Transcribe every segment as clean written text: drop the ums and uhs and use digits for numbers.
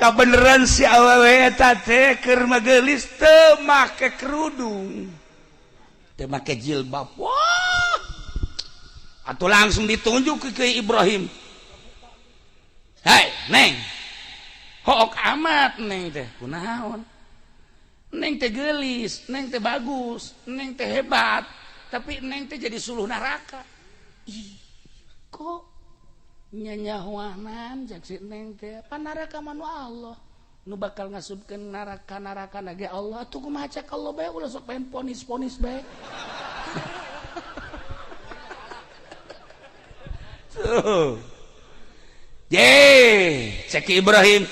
kabeneran si awewe eta teh keur magelis teu make kerudung teu make jilbab. Wah atuh langsung ditunjuk ke Ibrahim. Hai neng hook amat neng teh kunaon. Neng teh gelis, neng teh bagus, neng teh hebat, tapi neng teh jadi suluh neraka. Ih, kok nyanyahuanan jak si neng teh pan neraka manu Allah nu bakal ngasupkeun neraka ge Allah tuh kumaha cek Allah bae ulah sok pengen ponis bae. Tuh. Cek Ibrahim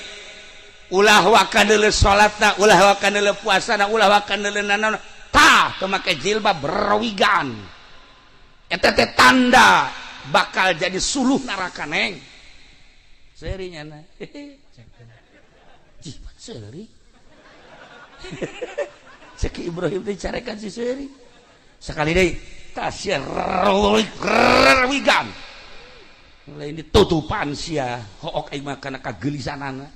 ulah wakan deuleu salatna, ulah wakan deuleu puasana, ulah wakan deuleu nanaon, tah teu make jilbab berawigan. Eta teh tanda bakal jadi suluh neraka neng. Serinya na. Jih, seri. Cek Ibrahim teh carekan si seri. Sekali deui tah sia rawigan. Lain ditutupan sia hook aing mah kana kagelisanana.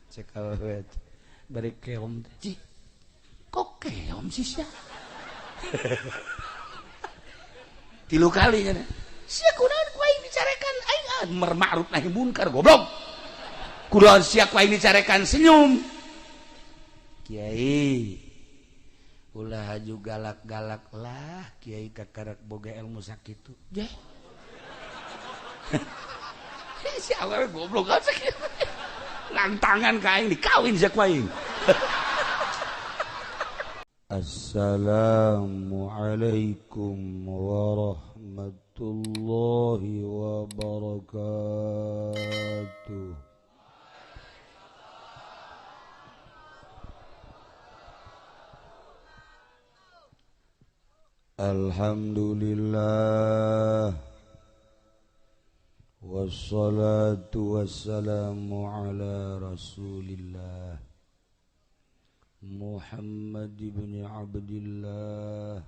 Cek awet bari keom teh kok keom sih sia. Tilu kali nya sia kunaon ku aing dicarekan aing ma'ruf nahi munkar goblok kunaon sia ku aing dicarekan senyum. Kiai ulah aju galak-galak lah kiai kakarak boga ilmu sakitu jeh. Si awewe goblok kan sakitu lantangan ka aing dikawin sia ku aing. Assalamualaikum warahmatullahi wabarakatuh. Alhamdulillah wassalatu wassalamu ala rasulillah Muhammad ibn Abdillah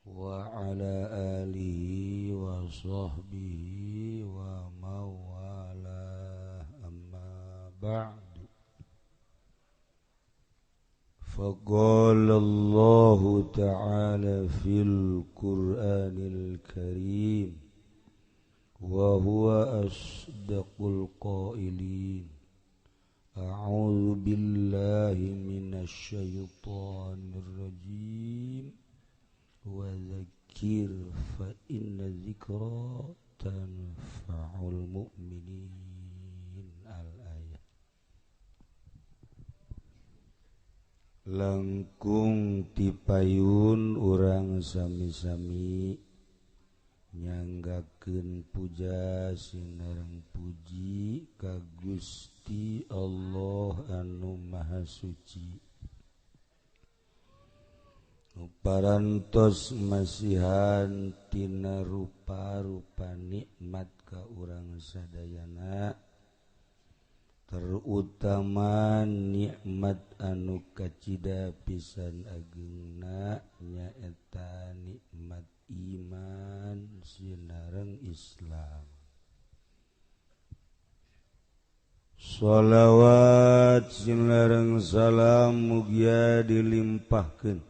wa ala alihi wa sahbihi wa mawala amma ba'du. Faqala Allah ta'ala fil Qur'anil Karim wa huwa asdaqul qailin. A'udzu billahi minasy syaithanir rajim. Wa dzakir fa inna dzikra tanfa'ul mu'minin. Al-ayat. Langkung tipayun urang sami-sami nyanggakeun puja sinareng puji ka Gusti Allah anu Maha Suci. Parantos masihan tina rupa-rupa nikmat ka urang sadayana, terutama nikmat anu kacida pisan ageungna nyaeta nikmat iman sinareng Islam. Shalawat sinareng salam mugia dilimpahkeun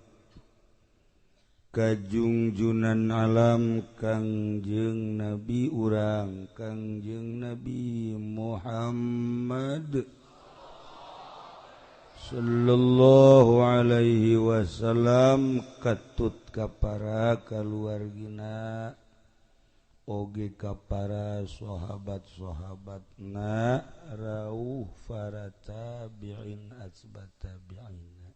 ka junjunan alam Kangjeng Nabi urang Kangjeng Nabi Muhammad sallallahu alaihi wasallam, katut ka para kaluargina oge ka para sahabat-sahabatna rauh para tabi'in asbat tabi'ina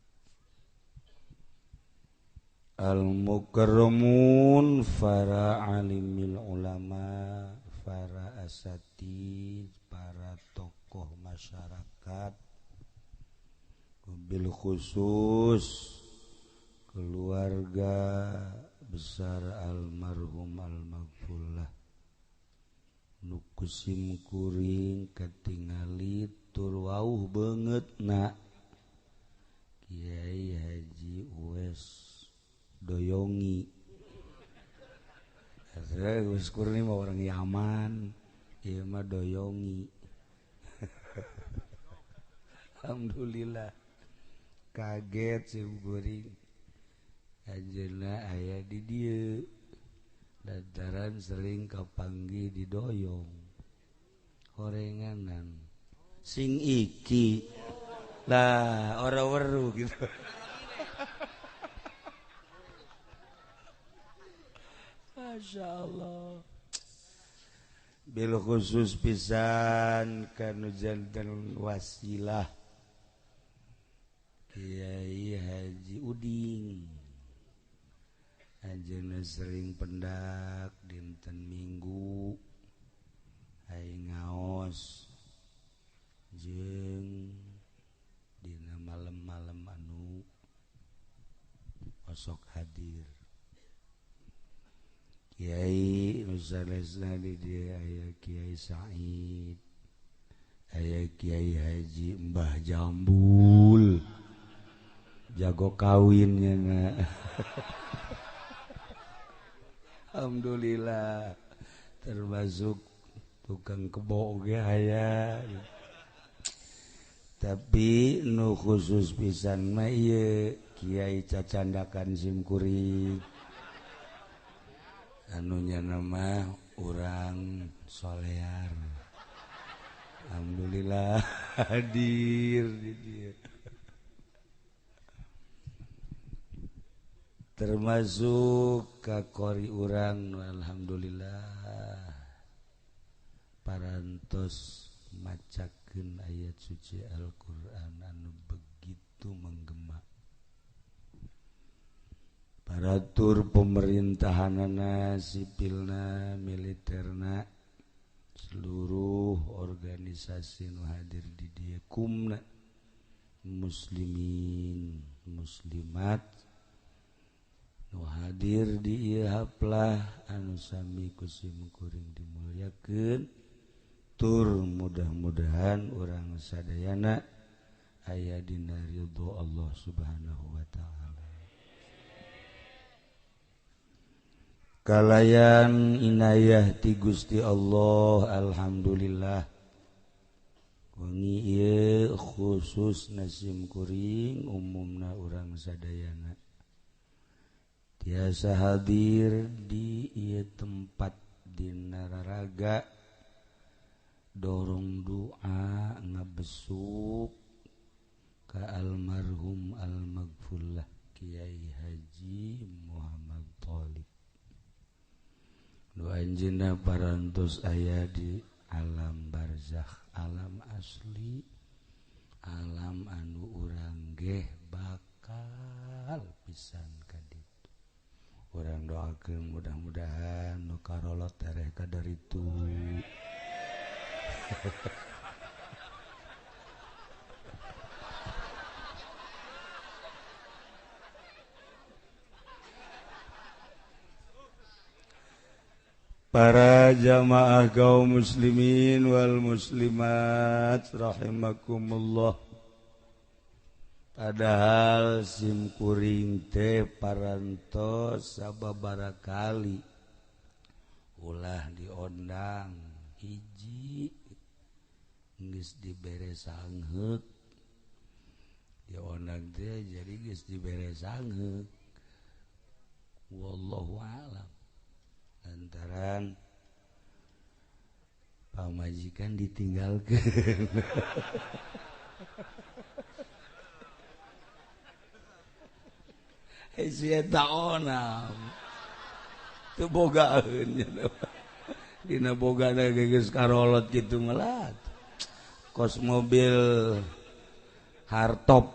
al-mukarramun para alimil ulama, para asatid, para tokoh masyarakat, bil khusus keluarga besar almarhum almaghfurlah nu kusim kuring katingali tur wauh beungeutna Kiai Haji Uwais Doyongi. Saya Gus Kurni mah orang Yaman, ieu mah Doyongi. Alhamdulillah kaget simkuring ajeuna aya di dieu lantaran sering kapanggih didoyong horenganan sing iki lah ora weru gitu. Masya Allah bil khusus pisan kanu janten wasilah Kiai Haji Uding ajeuna sering pendak dinten Minggu aing ngaos jeung dina malam-malam anu osok hadir Kiai nusanesna di dieu aya Kiai Said aya Kiai Haji Mbah Jambul jago kawinnya na. Alhamdulillah termasuk tukang kebo ge aya tapi nu khusus pisan mah ieu Kiai Cacandakan Simkuring anunya nama urang solear. Alhamdulillah hadir di dieu termasuk kakori urang alhamdulillah parantos macakeun ayat suci Al-Qur'an anu begitu menggema paratur pemerintahanana sipilna militerna seluruh organisasi nu hadir di dieu kumna muslimin muslimat nu hadir di ieu haplah anu sami ku simkuring dimulyakeun tur mudah-mudahan urang sadayana aya dina ridho Allah Subhanahu wa taala. Kalayan inayah ti Gusti Allah alhamdulillah wengi ieu khusus simkuring umumna urang sadayana tiasa hadir di ieu tempat dina raraga dorong doa ngabesuk ka almarhum almaghfurlah Kiai Haji Muhammad Thalib nu anjeunna parantos aya di alam barzakh alam asli alam anu urang ge bakal pisan ka ditu urang doakeun mudah-mudahan nu karolot tereh ka daritu. Para jamaah kaum muslimin wal muslimat rahimakumullah. Padahal simkuring teh parantos sababaraha kali ulah diondang hiji geus dibere sangheuk diondang teh jadi geus dibere sangheuk wallahu a'lam lantaran pamajikan ditinggalkeun. Sia taonam teu bogaeun nya dina bogana geus karolot kitu melat kos mobil hardtop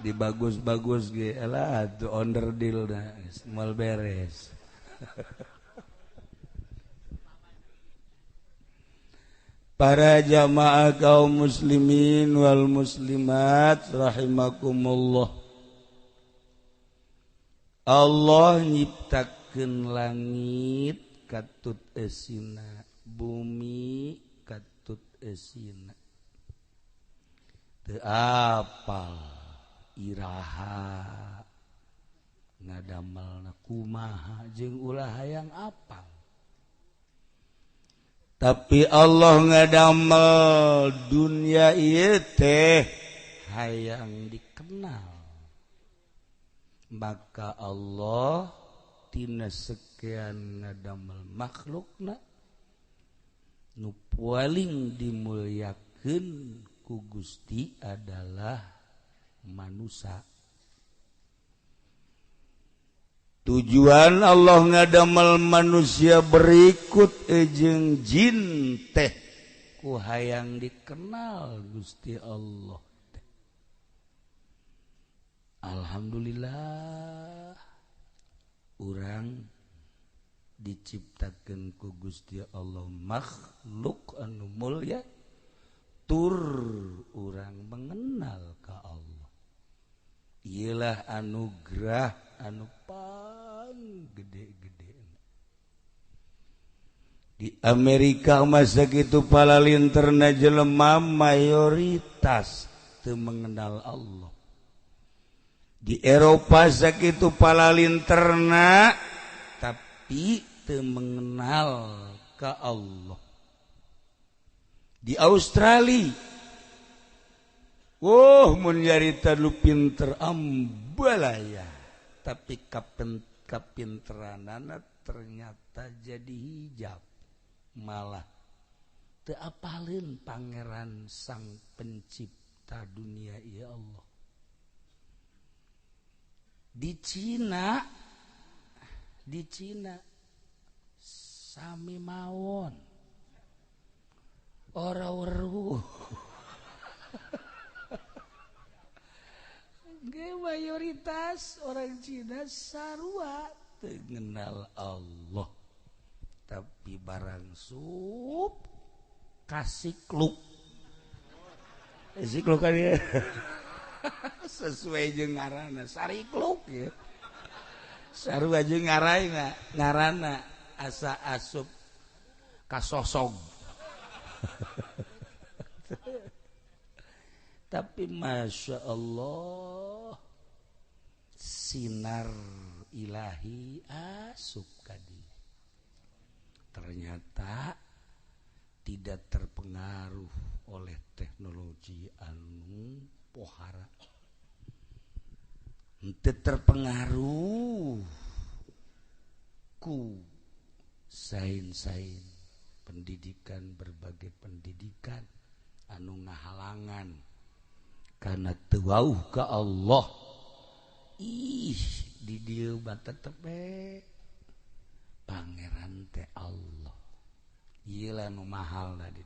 dibagus-bagus ge elah tu onderdil na moal beres. Para jamaah kaum muslimin wal muslimat rahimakumullah. Allah nyiptakeun langit katut eusina, bumi katut eusina. Teu apal iraha ngadamelna kumaha jeung ulah hayang apal. tapi Allah ngadamel dunia ieu teh hayang dikenal, maka Allah tina sekian ngadamel makhlukna nu paling dimulyakeun ku Gusti adalah manusia. Tujuan Allah ngadamel manusia berikut jeung jin teh ku hayang dikenal Gusti Allah teh. Alhamdulillah urang diciptakeun ku Gusti Allah makhluk anu mulya tur urang mengenal ka Allah. Iyalah anugerah anu paling gede-gede. Di Amerika masa gitu palalinterna jelema mayoritas teu mengenal Allah. Di Eropa sakitu palalinterna tapi teu mengenal ka Allah. Di Australia mun nyarita lu pinter ambalaya, tapi kapinteranana ternyata jadi hijab, malah teu apalin pangeran sang pencipta dunia ya Allah. Di Cina sami mawon ora weruh. Mayoritas orang Cina sarua teu ngenal Allah, tapi barang sup kasikluk. Kasikluk kan ya. Sesuai jeung ngaranna sarikluk ya. Sarua jeung ngaranna asa asup kasosog. Tapi Masya Allah sinar ilahi asup kadi. Ternyata tidak terpengaruh oleh teknologi anu pohara. Henteu terpengaruh ku sain-sain pendidikan, berbagai pendidikan anu ngahalangan karena teuwauh ka Allah. Di dieu bata tepe pangeran teh Allah. Ieu lah nu mahal tadi.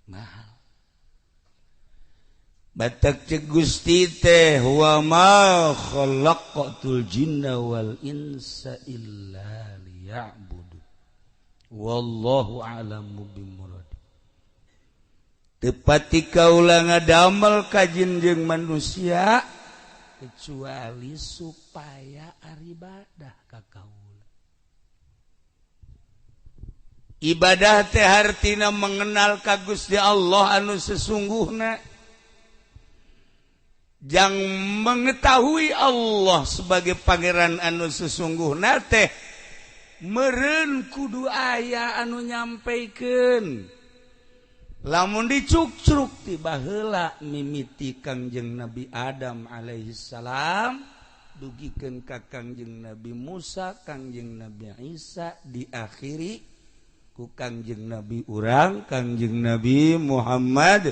Mahal. Batak cek Gusti teh wa ma khalaqatul jinna wal insa illa liya'budu. Wallahu a'lamu bimurad. Tepati kaula ngadamel ka jin jeung manusia kecuali supaya aribadah ka kaula. Ibadah teh hartina mengenal ka Gusti Allah anu sesungguhna. Jang mengetahui Allah sebagai pangeran anu sesungguhna teh meureun kudu aya anu nyampaikeun. Lamun dicuk-cuk ti baheula mimiti Kangjeng Nabi Adam alaihi salam dugikeun ka Kangjeng Nabi Musa, Kangjeng Nabi Isa, diakhiri ku Kangjeng Nabi urang Kangjeng Nabi Muhammad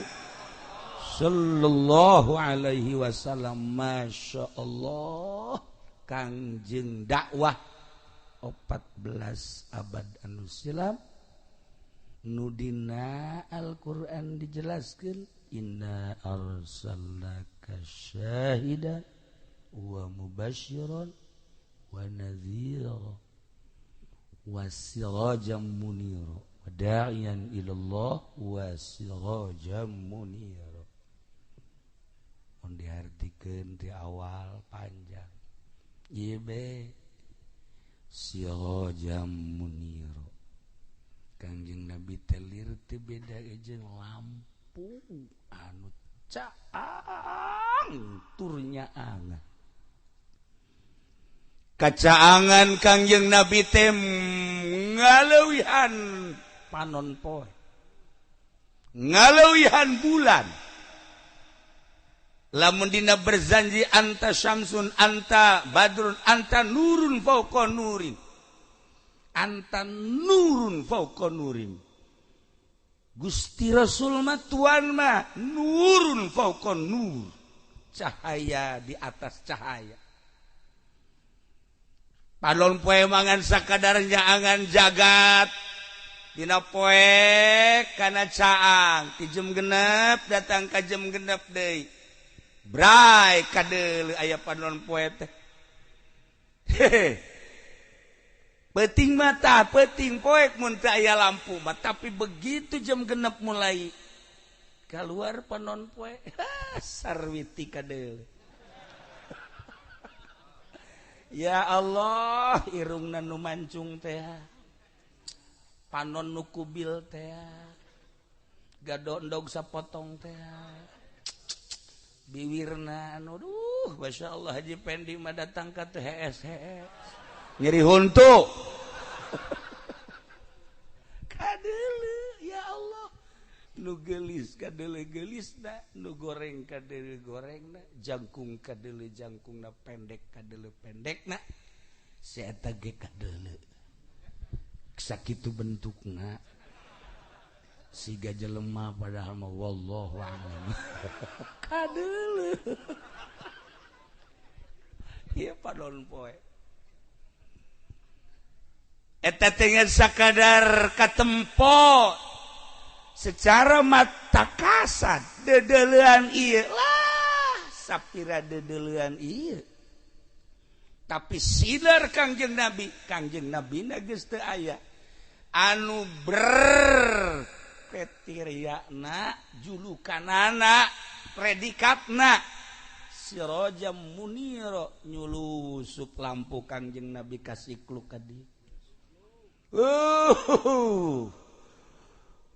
sallallahu alaihi wasallam. Masya Allah Kangjeng dakwah 14 abad anu silam. Nudina Al-Quran dijelaskan inna arsalnaka syahidan wa mubasyiran wa nadhira wa sirajan munira wa da'iyan ilallah wa sirajan munira. Mun diartikeun di awal panjang ieu be sirajan munira. Kangjeng Nabi telir teu beda jeung lampu anu caang turnya angan. Kacaangan Kangjeng Nabi teh ngalewihan panon poe ngalewihan bulan lamun dina berjanji anta syamsun anta badrun anta nurun fauqa nurin anta nurun fauqa nurin Gusti Rasul mah tuan mah nurun fauqa nur cahaya di atas cahaya panon poe mangan sakadarnya angan jagat dina poe kana caang ti jam genep datang ka jam genep deui bray kadeuleu aya panon poe teh Peting mata, peting poek mun teu aya lampu mah, tapi begitu jam genep mulai keluar panon poe, sarwiti kadeuleu. Ya Allah, irungna nu mancung teh. Panon nu kubil teh. Gadondog sapotong teh. Biwirna anu duh, masyaallah Haji Pendi mah datang ka teh HS. Nyeri huntu kadele ya Allah nu gelis kadele gelisna nu goreng kadele gorengna jangkung kadele jangkungna pendek kadele pendekna si eta ge kadele sakitu bentukna siga jelema padahal mah wallahu a'lam kadele ieu panon poe eta teh sakadar katempo secara mata kasat dedeleuan ieu lah sapira dedeleuan ieu tapi sinar Kangjeng Nabi na geus teu aya anu ber petiriyana julukanana predikatna sirajam munira nyulusup lampu Kangjeng Nabi kasikluk ka dieu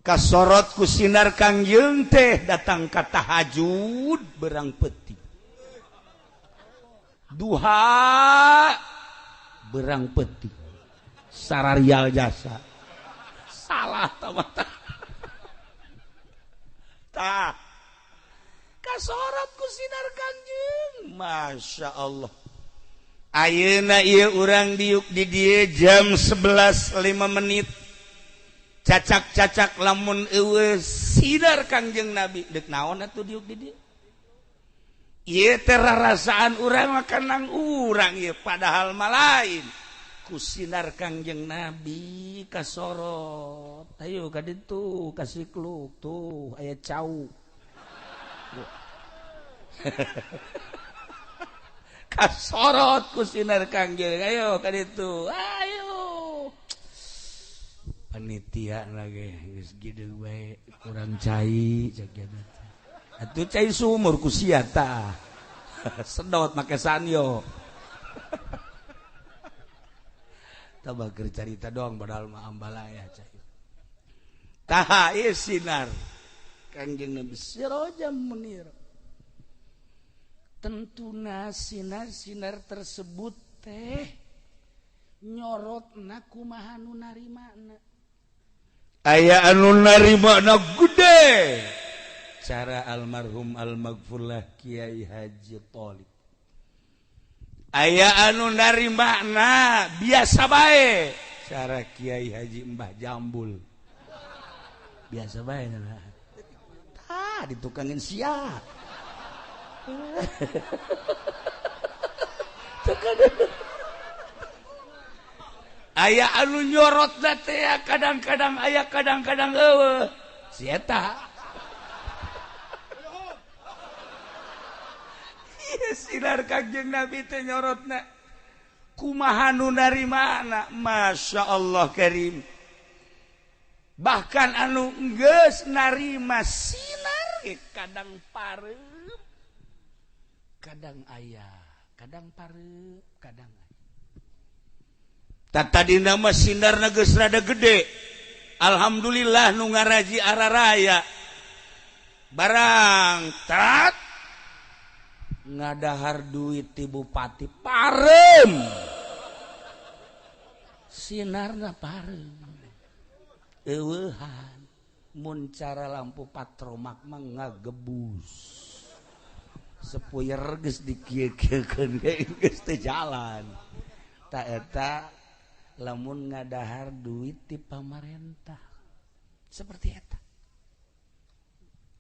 kasorot ku sinar Kangjeng teh datang ka tahajud berang peti duha berang peti sararial jasa salah tamata tah kasorot ku sinar Kangjeng Masya Allah ayeuna ieu urang diuk di dieu jam 11.05 cacak-cacak lamun eueuh sinar Kangjeng Nabi deuk naon atuh diuk di dieu ieu teh rarasaan urang mah kanang urang ieu padahal mah lain ku sinar Kangjeng Nabi kasorot ayo ka ditu kasikluk tuh aya cau kasorot ku sinar Kangjeng ayo ka ditu ayo panitia lagi geus gideung bae kurang cai cek atuh cai sumur ku sia tah sedot make sanyo tabah keur carita doang padahal mah ambalaya cai tah ieu sinar Kangjeng Nabi sirajam munir tentuna sinar-sinar tersebut teh nyorotna kumaha nu narimana aya anu narimana gede cara almarhum almaghfurlah Kiai Haji Tholib aya anu narimana biasa bae cara Kiai Haji Mbah Jambul biasa bae nah tah ditukangin sia aya anu nyorot teh kadang-kadang aya kadang-kadang eueuh si eta sinar Kangjeng Nabi teh nyorotna kumaha nu narimana Masya Allah Karim bahkan anu geus narima sinar kadang pareup kadang ayah, kadang pareup, kadang ayah. Tadina mah sinarna geus rada gede. Alhamdulillah nu ngaraji araraya. Barang tat ngadahar duit ti bupati parem. sinarna pareung eueuhan mun cara lampu patromak mah ngagebus sepuyer geus dikieu-kieukeun geus teu jalan ta eta lamun ngadahar duit ti pamarentah seperti eta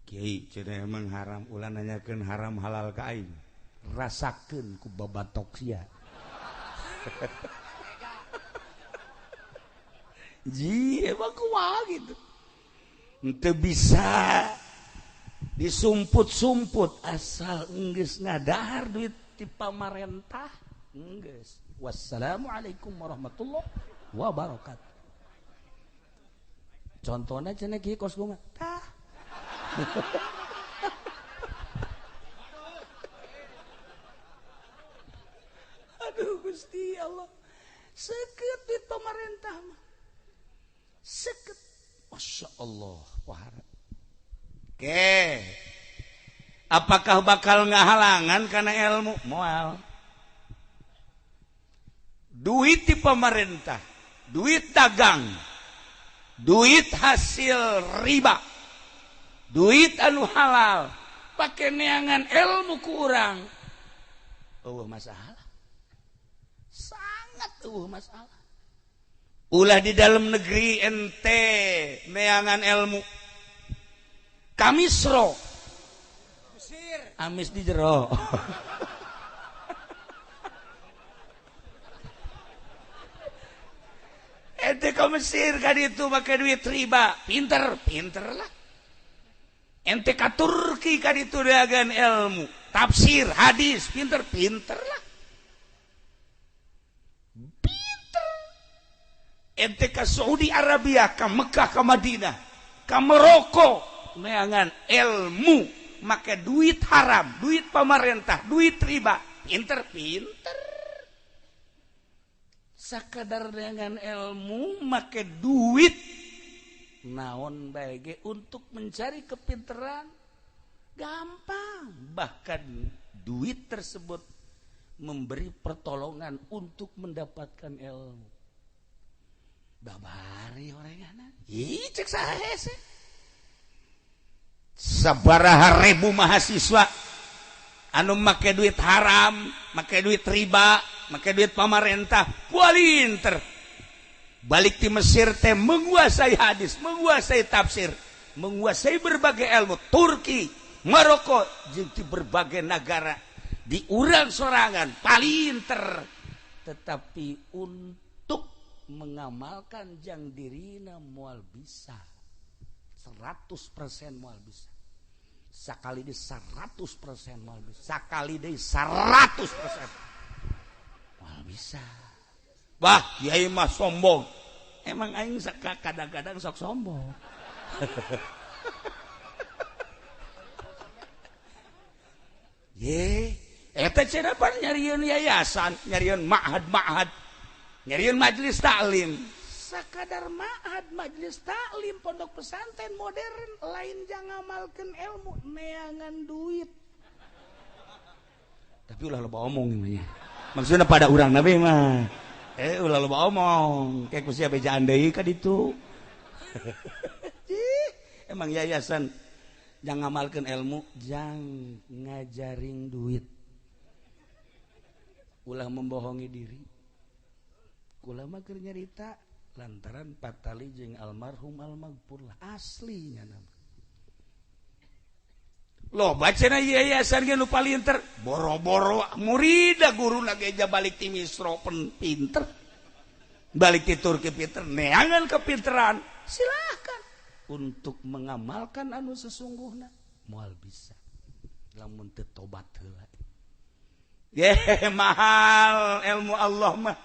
kiai cenah emang haram ulah nanyakeun haram halal ka aing rasakeun ku babatok sia ji emang kumaha gitu teu bisa disumput-sumput asal geus ngadahar duit ti pamarentah geus. Wassalamualaikum warahmatullahi wabarakatuh. Contohna cenah kieu kos gua tah. Aduh Gusti Allah. Seukeut duit pamarentah mah. Seukeut. Masya Allah. Wahara. Oke. Apakah bakal ngahalangan karena ilmu? Moal. Duit di pemerintah, duit dagang, duit hasil riba, duit anu halal, pakai neangan ilmu ku urang. Masalah. Sangat masalah. Ulah di dalam negeri ente neangan ilmu. Kamisro. Amis di jero. Ente ke Mesir kan itu pakai duit riba, pinter lah. Ente ke Turki kan itu dagang ilmu, tafsir, hadis, pinter lah. Pinter. Ente ke Saudi Arabia, ke Mekah, ke Madinah, ke Maroko, neangan ilmu, make duit haram, duit pemerintah, duit riba, pinter. Sakadar dengan ilmu make duit naon bae untuk mencari kepinteran gampang, bahkan duit tersebut memberi pertolongan untuk mendapatkan ilmu. Babari orangana ih cek saha sih sabaraha ribu mahasiswa anu make duit haram, make duit riba, make duit pamarentah, pualinter. Balik di Mesir teh menguasai hadis, menguasai tafsir, menguasai berbagai ilmu. Turki, Maroko, jeung di berbagai negara di urang sorangan palinter. Tetapi untuk mengamalkan jang dirina moal bisa 100% moal bisa. Sakali di 100% moal bisa. Sakali di 100% moal bisa. Wah, kiai mah sombong. Emang aing kadang-kadang sok sombong. Ye, eta cenah pan nyarieun yayasan, nyarieun ma'had, nyarieun majelis taklim. Sakadar ma'had, majelis taklim, pondok pesantren modern, lain jangan ngamalkeun ilmu, neangan duit. Tapi ulah loba omong ieu mah. Maksudna pada urang nabi mah. Ulah loba omong, kayak kusia bejaan deui ka ditu. Emang yayasan jangan ngamalkeun ilmu, jang ngajaring duit. Ulah membohongi diri. Kula mah keur nyarita lantaran patali jeung almarhum almaghfur lah aslinya nama. Loh bacana yayasan ge nu palinter boro-boro murida guruna geja balik ti Misro pinter. Balik ti Turki pinter, neangan kepinteran. Silahkan untuk mengamalkan anu sesungguhna moal bisa. Lamun teu tobat heula. Ye mahal ilmu Allah mah.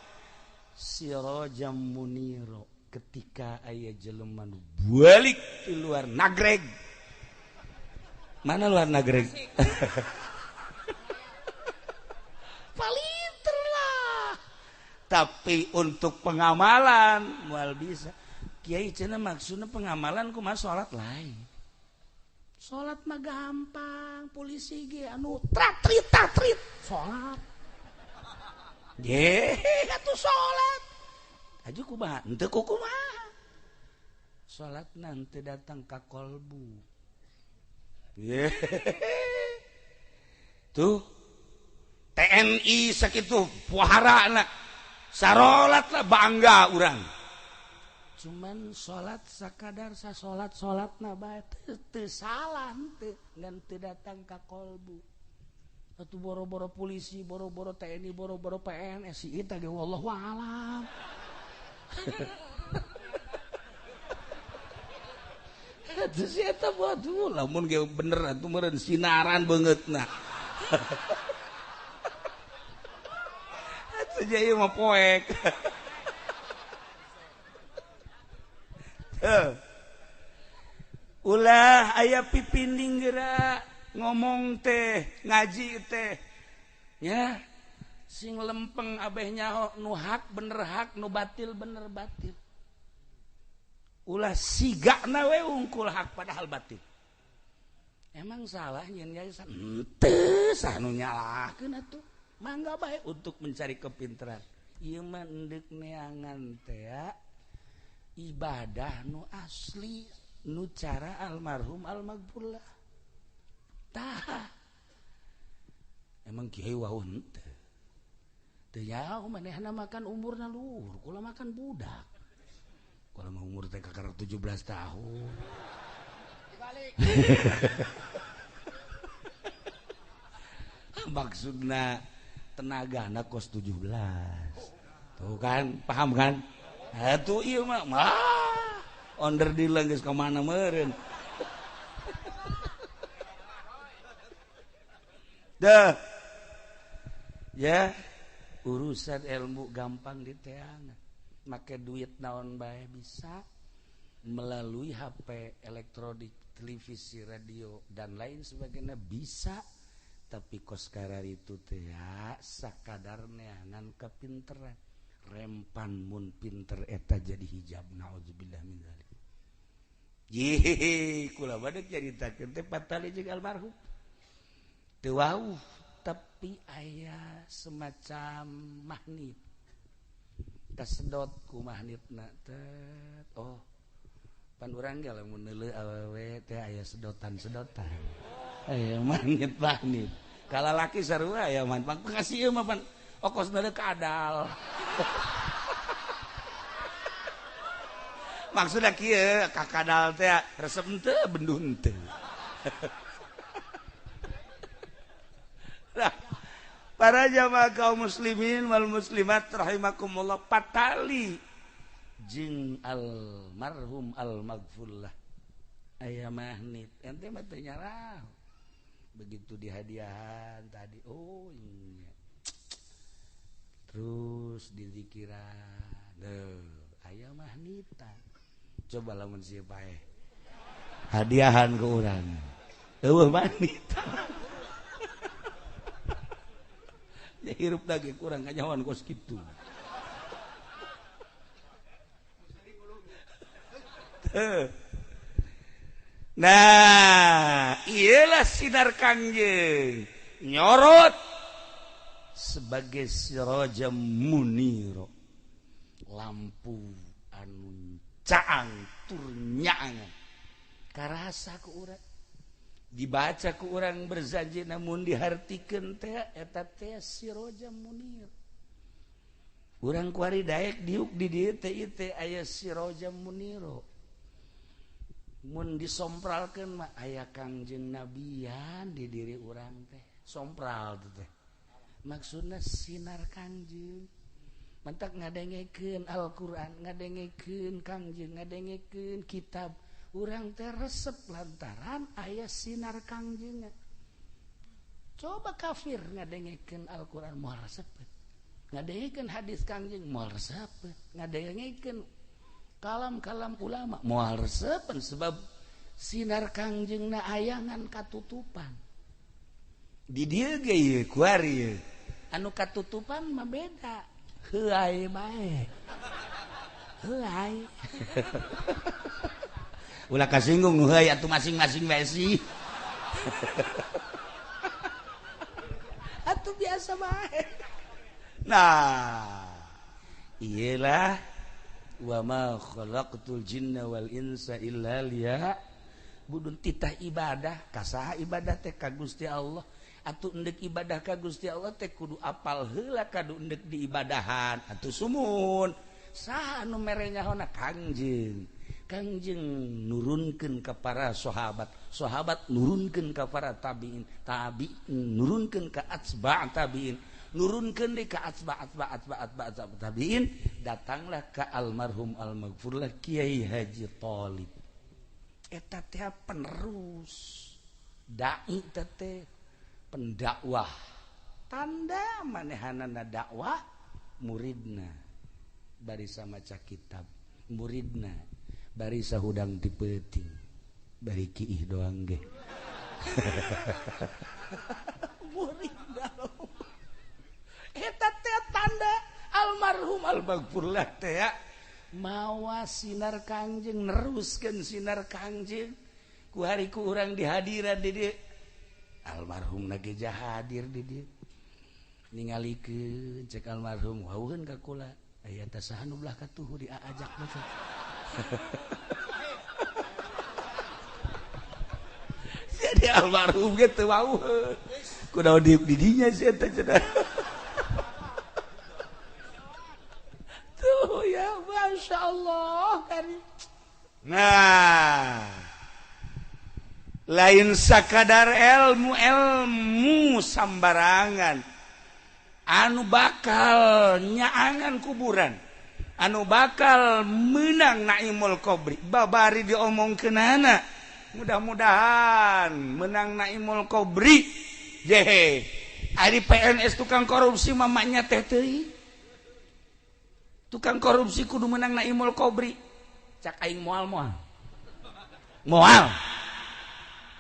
Sirajam muniro ketika aya jelema nu balik di luar nagreg. Mana luar nagreg? Palinter lah. Tapi untuk pengamalan moal bisa. Kiai cenah maksudna pengamalan kumaha salat lain. Salat mah gampang, polisi ge anu tatrit salat. Ye, atuh salat. aju kumaha henteu kumaha salat nanti datang ka kolbu tuh TNI sakitu puharana sarolat lah bangga urang cuman salat sakadar sasolat-solatna bae teu salah teu ngan teu datang ka kolbu atuh boro-boro polisi boro-boro TNI boro-boro PNS si eta ge wallahu a'lam atuh si eta waduh lamun ge bener atuh meureun sinaran beungeutna atuh jadi mah poek ulah aya pipinding geura ngomong teh ngaji teh ya sing lempeng abeh nyaho nu hak bener hak nu batil bener batil ulah sigana we ungkul hak padahal batil emang salah nyen ya henteu sanu nyalahkeun atuh mangga bae untuk mencari kepintaran ieu mah endek neangan teh ya ibadah nu asli nu cara almarhum almaghfurlah tah emang kiai wau henteu teu nyaho manehna makan umurna luhur kula makan budak kula mah umur teh kakara 17 tahun balik maksudna tenagana kos 17 tuh kan paham kan atuh ieu mah onder dilang geus ka mana meureun dah ya urusan ilmu gampang diteangan make duit naon bae bisa melalui HP elektronik televisi radio dan lain sebagainya bisa tapi kos karar itu teh ya sakadar neangan kepinteran rempan mun pinter eta jadi hijab naudzubillah min dzalik kula bade caritakeun teh patali jeung almarhum teu wau tapi aya semacam magnet kasedot ku magnetna teh oh pan urang ge lamun neuleuh awewe teh aya sedotan-sedotan aya magnet kalalaki sarua aya man pangkasih ieu mah pan okos neuleuh kadal maksudna kieu kakadal teh resep henteu bendun teu para jamaah kaum muslimin wal muslimat rahimakumullah patali jeung almarhum almaghfurlah aya magnet ente mah teu nyarah begitu dihadiahan tadi oh iya terus dizikiran aya magnetan coba lamun sieu bae hadiahan ke urang eueuh magnetan ya hirup lagi kurang kanyawan kos kitu nah iyalah sinar kangjeng nyorot sebagai sirajam muniro lampu anu caang tur nyaangan karasa ku urang dibaca ku urang berjanji namun dihartikeun teh eta teh sirajam munir urang kuari daek diuk di dieu teh ieu teh aya sirajam muniro mun disompralkeun mah aya kangjeng nabian di diri urang teh sompral teh maksudna sinar kangjeng mantak ngadengekeun Al-Qur'an ngadengekeun kangjeng ngadengekeun kitab urang teh resep lantaran aya sinar kangjeng coba kafir ngadengekeun Al-Qur'an moal resep ngadengekeun hadis kangjeng moal resep ngadengekeun kalam-kalam ulama moal resep sebab sinar kangjengna ayangan katutupan di dieu ge ieu kuari ieu anu katutupan mah beda heuai bae heuai ulah kasinggung nu heuai atuh masing-masing bae sih atuh biasa bae nah iyalah wa ma khalaqtul jinna wal insa illa budun titah ibadah kasaha ibadah teh ka Gusti Allah atuh endek ibadah ka Gusti Allah teh kudu apal heula kadu endek diibadahan atuh sumun saha anu mere nyahona Kangjeng nurunkeun ka para sahabat nurunkeun ka para tabiin nurunkeun ka atsba' tabiin nurunkeun deui ka atsba' tabiin datanglah ka almarhum almaghfurlah Kiai Haji Thalib eta teh penerus dai teh pendakwah tanda manehanana dakwah muridna bari samaca kitab muridna bari sahudang dipeuting bari kiih doang ge muridna eta teh tanda almarhum almaghfurlah teh ya mawa sinar Kangjeng neruskeun sinar Kangjeng ku hari ku urang dihadiran di dieu almarhum lagi hadir di dieu ningalikeun cek almarhum wauheun ka kula aya teh saha nu belah katuhu diajak mah jadi almarhum ge teu wauheun kunaon di dinya sia teh cenah tuh ya Masya Allah kan nah lain sakadar ilmu sambarangan anu bakal nyaangan kuburan anu bakal menang Naimul Qobri babari diomongkeunana mudah-mudahan menang Naimul Qobri jehe ari PNS tukang korupsi mamanya teh teuing tukang korupsi kudu menang Naimul Qobri cak aing moal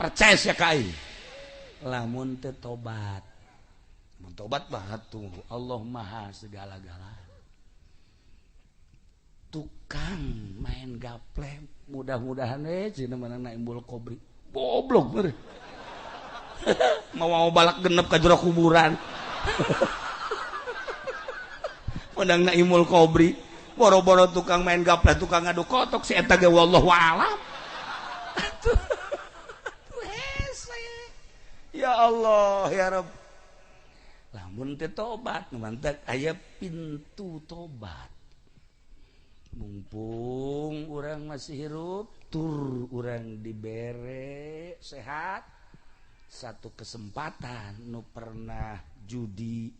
percaya sia ka aing lamun teu tobat mun tobat batu Allah maha segala-galanya tukang main gaple mudah-mudahan cenah menang Naimul Qobri goblok bener mau balak genep ka jero kuburan menang Naimul Qobri boro-boro tukang main gaple tukang ngadu kotok si eta ge wallahu alam ya Allah ya Rabb lamun teh tobat mantap aya pintu tobat mumpung urang masih hirup tur urang dibere sehat satu kesempatan nu pernah judi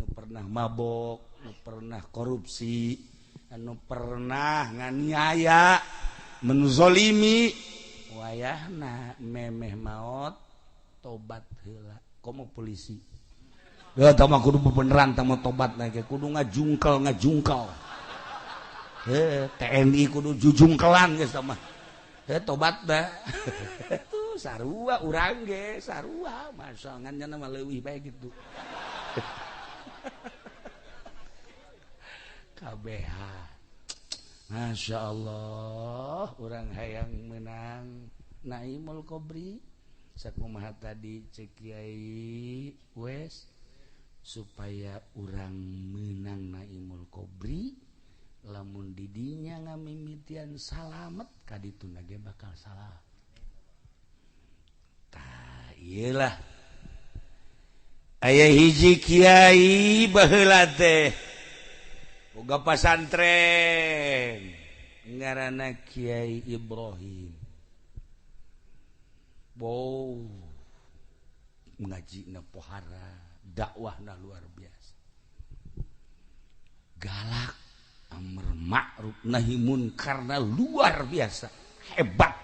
nu pernah mabok nu pernah korupsi nu pernah nganiaya menzolimi wayahna memeh maot tobat heula komo polisi ya tama kudu beneran tama tobat lagi kudu ngajungkel TNI kudu jujungkelan geus tama tobat da tuh sarua urang ge sarua masa nganjana mah leuwih bae gitu KBH Masya Allah urang hayang menang Naimul Qobri sakumaha tadi cek Kiai wes supaya urang menang Naimul Qobri lamun didinya ngamimitian salamet kaditu ge bakal salah tah iyalah aya hiji kiai baheula teh boga pasantren ngaranna Kiai Ibrahim wow ngajina pohara dakwahna luar biasa galak amr ma'ruf nahi munkar luar biasa hebat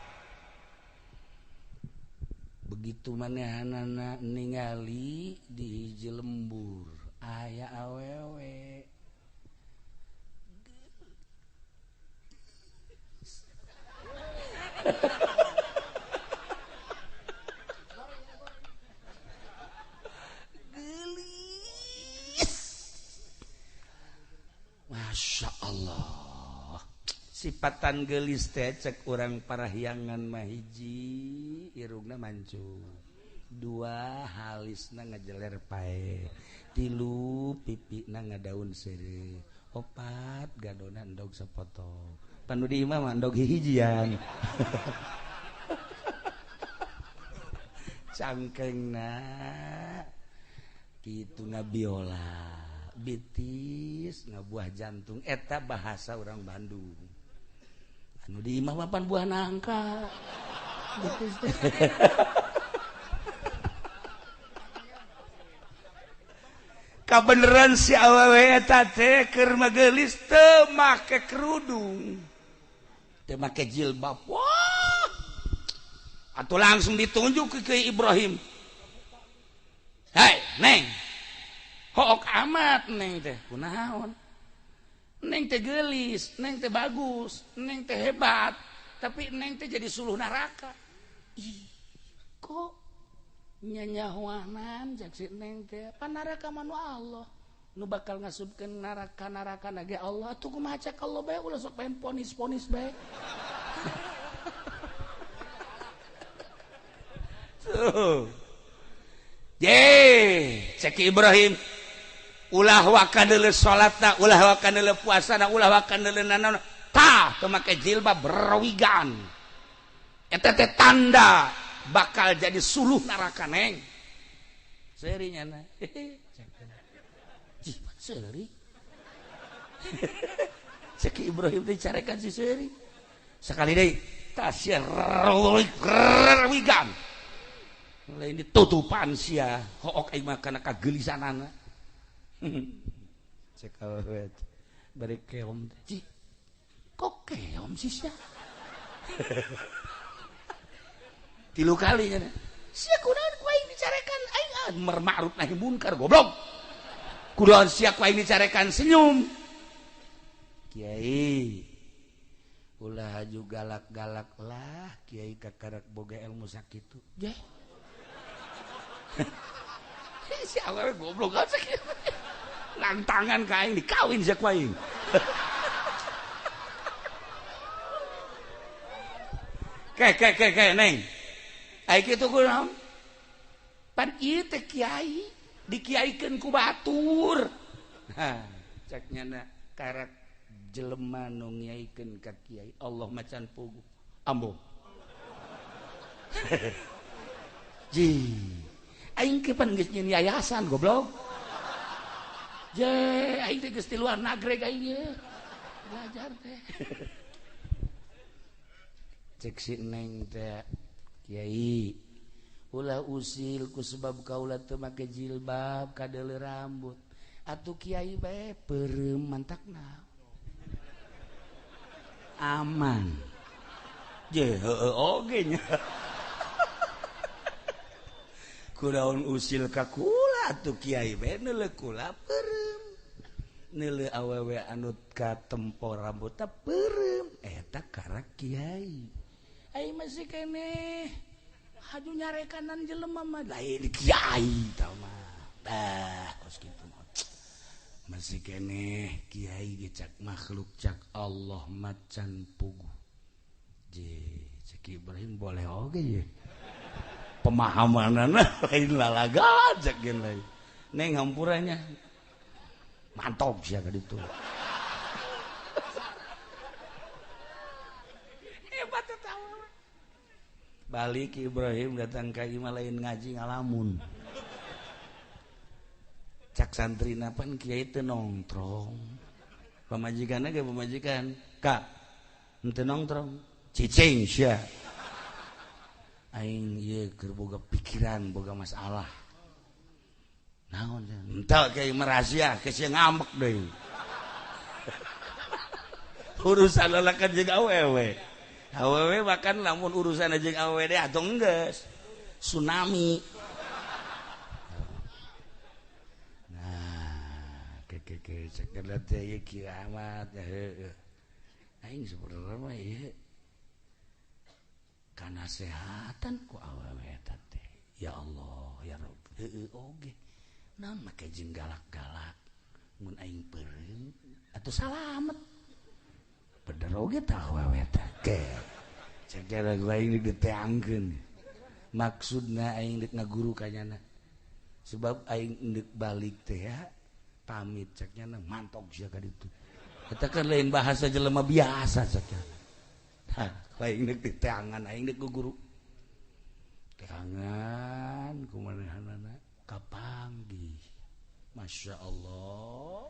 begitu manehanana ningali di hiji lembur aya awewe Masya Allah sifatan gelis teh cek orang parahyangan mahiji irungna mancung dua halisna ngajeler pae tilu pipina ngadaun sere opat gadonan dog sepotong panu di imah mandog hijian cangkengna kitu ngabiola bitis ngabuah jantung eta bahasa orang Bandung anu di imah mapan buah nangka bitis kabeneran si awewe eta teh keur magelis teu make kerudung teu make jilbab wah atuh langsung ditunjuk ke Ibrahim hai neng hook amat neng teh kunaon neng teh gelis neng teh bagus neng teh hebat tapi neng teh jadi suluh neraka ih kok nyanyahuanan jak si neng teh pan neraka manu Allah nu bakal ngasupkeun neraka ge Allah atuh kumaha cek Allah bae ulah sok pengen ponis bae tuh cek Ibrahim ulah wakan deuleu salatna ulah wakan deuleu puasana ulah wakan deuleu nanaon tah teu make jilbab berawigan eta teh tanda bakal jadi suluh neraka neng serinya na seri cek Ibrahim teh carekan si seri sekali deui tasya rawigan lain ditutupan sia hook aing mah kana kagelisanana cek awet bari keom teh kok keom sih sia tilu kali nya sia kunaon ku aing dicarekan aing amar ma'ruf nahi munkar goblok kunaon sia ku aing dicarekan senyum kiai ulah aju galak-galak lah kiai kakarak boga ilmu sakitu jeh si awewe goblok kan sakitu lantangan ka aing dikawin sia ku aing ke neng ai kitu kunaon pan ieu teh kiai dikiaikeun ku batur ha ceknya na karak jelema nu ngiaikeun ka kiai Allah macan pugu ambo ji aing ke pan geus nyeun yayasan goblok je aing teh geus ti luar nagreg aing ye belajar teh cek si neng teh kiai ulah usil ku sebab kaula teu make jilbab kadeuleu rambut atuh kiai bae peureum mantakna aman je heueuh oge nya kunaon usil ka kula atuh kiai bae neuleuh kula peureum neuleuh awewe anu katempo rambutna peureum eta karak kiai aing masih keneh haju nyarekanan jelema mah lain kiai tah mah tah kos kitu mah masih keneh kiai ge cak makhluk cak Allah macan pugu je cek Ibrahim boleh oge ye pemahamanana lain lalaga cek gen lain neng hampurannya mantap sia ka ditu hebat eta balik Ibrahim datang ka imah lain ngaji ngalamun cak santrina pan kiai teu nongtrong pamajikanna ge pamajikan kak henteu nongtrong cicing sia aing ieu keur boga pikiran boga masalah naon henteu kiai merahasia geus sieu ngambek deui urusan lalakan jeung awewe bahkan lamun urusan jeung awewe deh atau enggeus tsunami nah ke cekelah teh kiamat heueuh aing sebenarnya mah ieu kanasehatan ku awewe eta teh ya Allah ya Rabb heueuh oge naon make jeung galak-galak mun aing peureum atuh salamet bener oge tah awewe teh ke cekera gua aing diteangkeun maksudna aing deuk ngaguru ka nyana sebab aing deuk balik teh ya pamit ceknya mantog sia ka ditu Kita kan lain bahasa jelema biasa saja. Lain dek di tangan, aing dek guru. Tangan, kumanehanana kapanggih. Masya Allah.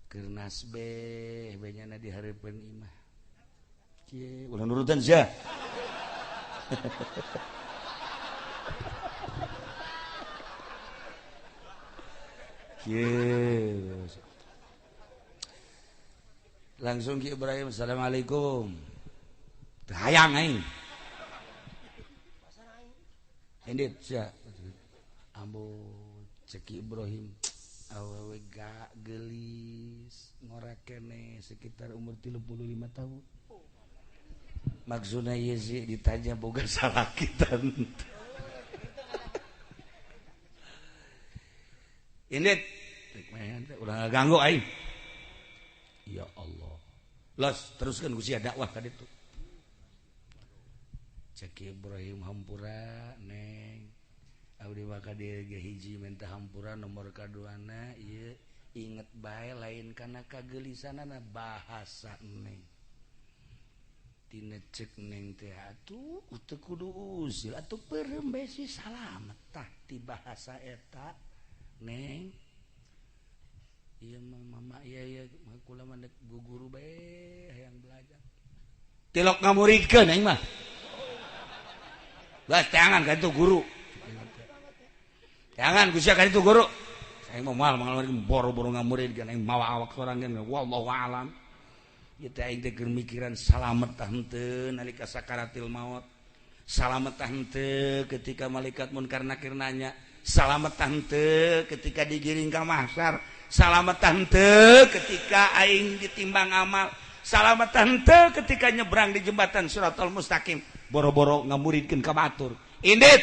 Kernas benyana dihareupeun imah. Cie, ulah nurutan sia. Langsung Ki Ibrahim, assalamualaikum. Hayang aing. Endit sia. Ambo cek Ibrahim. Awewe gak gelis ngora kene sekitar umur 35 tahun. Maksudna ieu sih ditanya boga salakitan. Indit udah ganggu aing. Ya Allah. Los teruskan usia dakwah ka ditu. Cek Ibrahim hampura neng. Abdi maka dia hiji minta hampura nomor kaduana ieu inget bae lain kana kagelisanana bahasa neng. Tina cek neng teh atuh teu kudu usil atuh peureum bae si salamet tah ti bahasa eta neng. Iya mama iya kula mandek guru bae hayang belajar. Tilok ngamuridkeun aing mah. Belas tangan ka itu guru. Jangan gusia ka itu guru. Saya mau mal boro-boro ngamuridkeun aing mawa awak sorangeun wallahu alam. Ieu teh aing teh keur mikiran salamet tah henteu nalika sakaratil maut. Salamet tah henteu ketika malaikat munkar nakir nanya. Salamet tah henteu ketika digiring ka mahsyar. Salamet tah henteu ketika aing ditimbang amal. Salamet tah henteu ketika nyebrang di jembatan Shiratal Mustaqim. Boro-boro ngamuridkeun ka batur. Indit.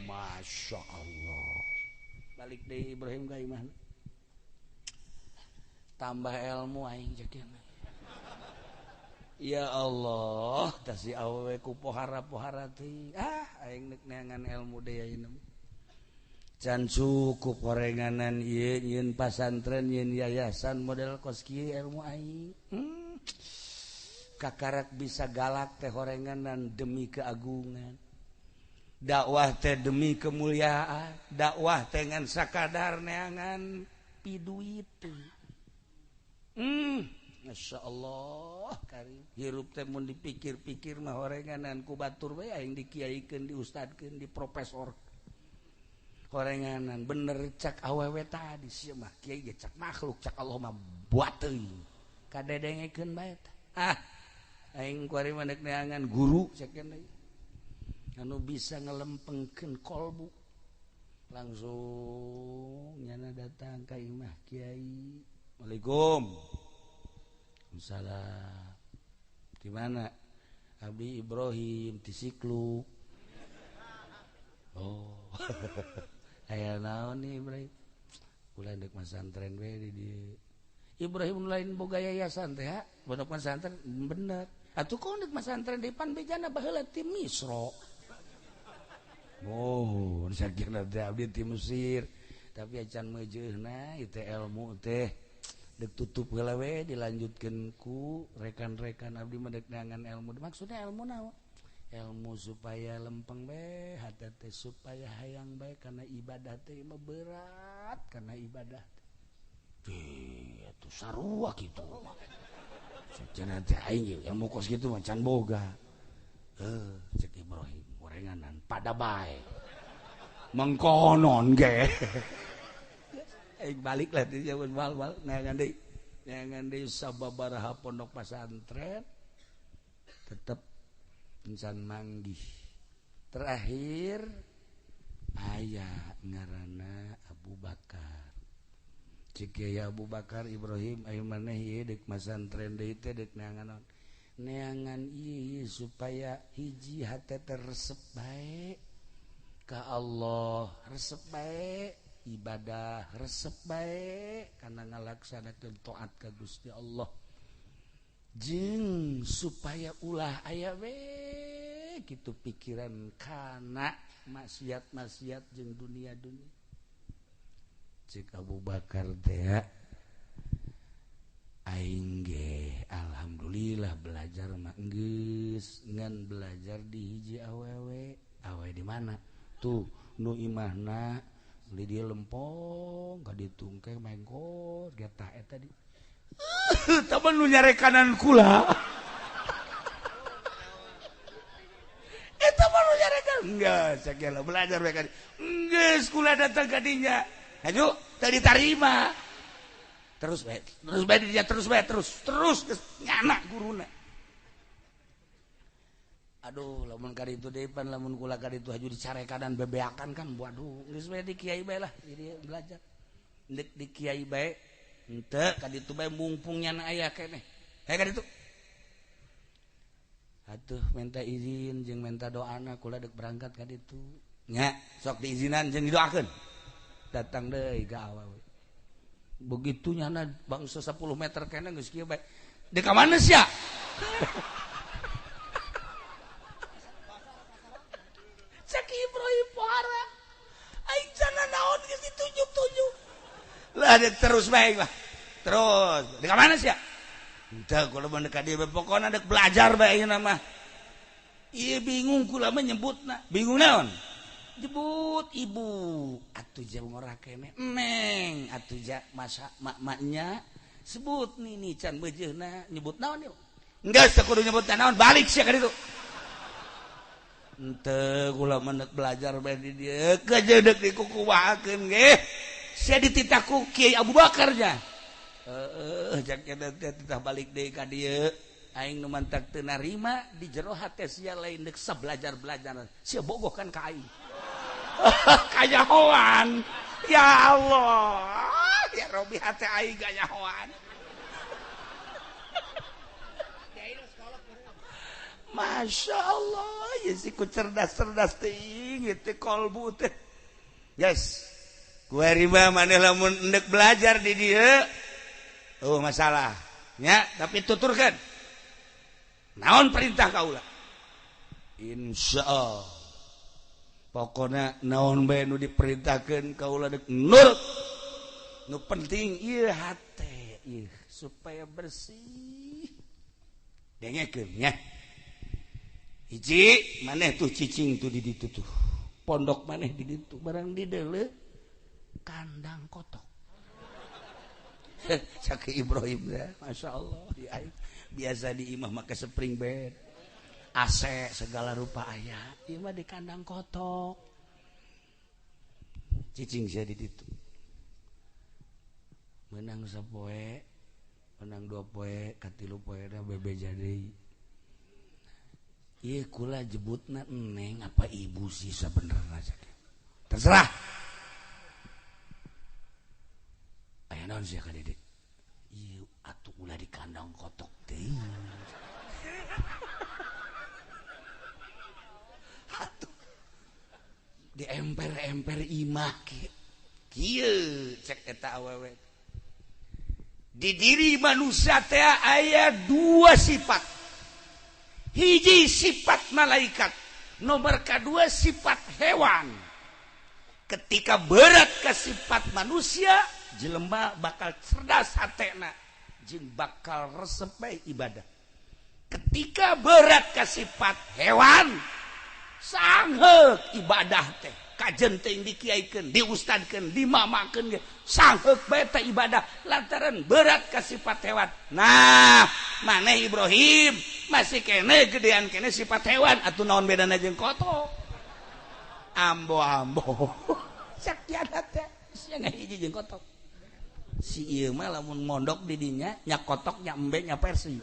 Masya Allah. Balik deui Ibrahim ka imah. Tambah ilmu aing cekeun. Ya Allah, tah si awewe ku pohara-pohara teh. Aing neuk neangan ilmu deui ayeuna. Can cukup horenganan ieu nyieun pasantren nyieun yayasan model kos kieu ilmu aing. Kakarak bisa galak teh horenganan demi keagungan. Dakwah teh demi kemuliaan, dakwah teh ngan sakadar neangan piduit. Masya Allah karim. Hirup teh mun dipikir-pikir mah horenganan ku batur bae aing dikiaikeun, diustadkeun, diprofesor. Horenganan bener cak awewe tadi sia mah kiai ge cak makhluk cak Allah mah buat teuing. Kadedengekeun bae tah. Aing kuari mah neangan guru cekeun deui. Anu bisa ngelempengkeun kolbu. Langsung nyana datang ka imah kiai. Waalaikum. Salam. Di mana? Abdi Ibrahim di Siklu. Oh. Aya naon nih Ibrahim? Kula deuk masantren we di dieu. Ibrahim lain boga yayasan teh ha? Pondok pesantren bener. Atuh kok deuk masantren di pan bejana baheula ti Misro. Oh, sakirna teh abdi ti Mesir. Tapi acan meujeunna ieu teh ilmu teh deuk tutup heula we dilanjutkeun ku rekan-rekan abdi mah deuk neangan ilmu. Maksudnya ilmu naon? Ilmu supaya lempeng bae, hati teh supaya hayang bae karena ibadah teh mah berat karena ibadah. Teh atuh sarua kitu. Cenah teh aing ilmu kos kitu mah can boga. Cek Ibrahim gorenganan pada bae. Mengkonon ge. Aing balik lah di zaman bal-bal neangan deui sababaraha pondok pesantren tetep encan manggih. Terakhir aya ngaranna Abu Bakar. Cik ya Abu Bakar Ibrahim aya maneh ieu deuk masantren deui teh deuk neangan neangan ieu supaya hiji hate teh resep bae ka Allah, resep bae ibadah, resep bae kana ngalaksanakeun taat ka Gusti Allah. Jeung supaya ulah aya we kitu pikiran kana maksiat-maksiat jeung dunia-dunia. Cik Abu Bakar teh aing ge alhamdulillah belajar mah geus ngan belajar di hiji awewe di mana tuh nu imahna di dia lempong ka ditungke mengkos getah eta di temen nu nyarekanan kula eta mah nu nyarekan enggak sakela belajar bae ka geus kula datang ka dinya aju tadi tarima terus nyana guruna aduh lamun kali itu depan lamun kula kali itu haju dicarekanan bebeakan kan waduh geus bae di kiai bae lah jadi belajar ndek di kiai bae henteu ka ditu bae mumpung nyana aya keneh ka ditu atuh minta izin jeung minta doana kula dek berangkat ka ditu nya sok diizinan jeung didoakeun datang deui ka awewe begitu nyana bangsa 10 meter kena geus kieu bae dek ka mana sia cek Ibrahim pohara aing cenah naon geus ditunjuk-tunjuk lah dek terus bae lah terus dek ka mana sia henteu kula mah dek ka dieu pokona dek belajar bae ayeuna mah ieu bingung kula mah nyebutna bingung naon jebut ibu atuh jeung ora kene neng atuh ja masa mak-maknya sebut nih can bejeuna nyebut naon yuk enggeus teu kudu nyebut naon balik sia ka ditu henteu kula mah belajar bae di dieu kejedeg dikukuwakeun ge sia dititaku Kiai Abu Bakar nya jak eta titah balik deui ka dieu aing nu mantak teu narima di jero hate sia lain deuk sabelajar-belajar sia bogohkan ka aing kanyahoan ya Allah ya Robi hati aing kanyahoan Masya Allah ya siku cerdas-cerdas ting itu kolbu teh yes gue riba maneh lamun endek belajar di dia masalah ya tapi tuturkan naon perintah kaula insya Allah pokoknya naon bae nu diperintahkeun kaula dek nurut nu penting ieu hate ieu supaya bersih dengekeun nya hiji maneh tuh cicing tuh di ditu tuh pondok maneh di ditu barang di deuleu kandang kotok cak Ibrahim dah masyaallah biasa di imah make spring bed AC segala rupa ayah ieu mah di kandang kotok cicing sia di ditu menang sapoe menang 2 poe katilu poe da bebeja deui ieu kula jebutna neng apa ibu sih sabenerna terserah aya naon sia ka Dedek ieu atuh ulah di kandang kotok teh di emper-emper imah kieu cek eta awewe di diri manusia teh aya 2 sifat hiji sifat malaikat nomor kedua sifat hewan ketika berat ke sifat manusia jelema bakal cerdas hatena jeung bakal resep bae ibadah ketika berat ke sifat hewan sangheuk ibadah teh kajen teh dikiaikeun diustadkeun dimamakeun ge sangheuk bae teh ibadah lantaran berat ka sifat hewan nah maneh Ibrahim masih kene gedean kene sifat hewan atuh naon bedana jeung kotok ambo sakiana teh sia ngahiji jeung kotok si ieu mah lamun mondok di dinya nya kotok nya embe nya persi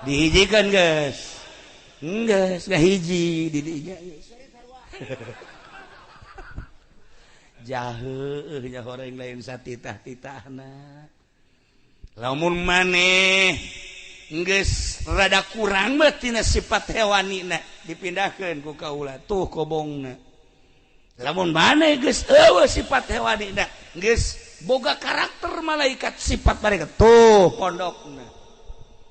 dihijikeun geus enggeus ngahiji di dinya jaheuh nya horeng lain satitah-titahna lamun maneh geus rada kurang mah tina sifat hewanina dipindahkeun ku kaula tuh kobongna lamun maneh geus eueuh sifat hewanina geus boga karakter malaikat sifat malaikat tuh pondokna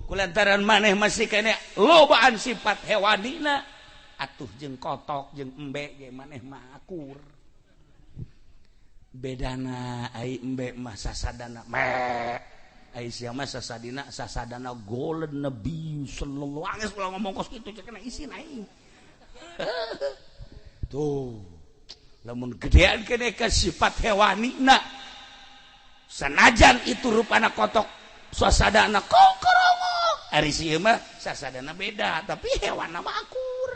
kulantaran maneh masih kene lobaan sifat hewanina atuh jeung kotok jeung embe ge maneh mah akur bedana ai embe mah sasadana Aisyah mah sasadana golden nabi sallallahu alaihi wasallam ngomong kos kitu cenah isi naik. Tuh. Lamun gedean kene ka sifat hewanina. Sanajan itu rupana kotok suasadana kokorongo. Ari sieu mah sasadana beda tapi hewanna mah akur.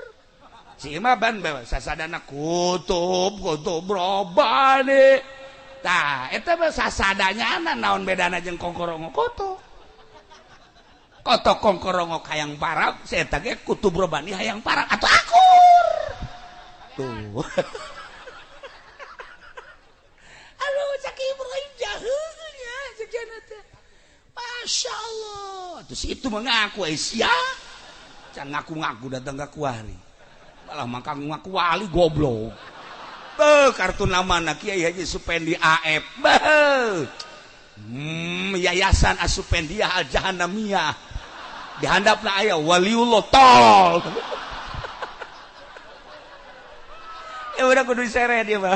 Sieu mah ban bae sasadana kutub robane. Tah, eta mah sasadanya naon bedana jeung kongkorongo koto. Koto kongkorongo hayang parab, eta ge kutub robani hayang parab atuh akur. Tuh. Aduh, cak Ibrahim jaheul ya jeung teh. Masya Allah. Terus itu mengaku Aisyah. Can ngaku-ngaku datang ka kuari. Malah mangkang ngaku wali goblok. Kartu namana Kiai Haji Supendi AF. Yayasan Asupendiah Al Jahannamiyah. Di handapna aya waliullah tol. Udah kudu diseret dia mah.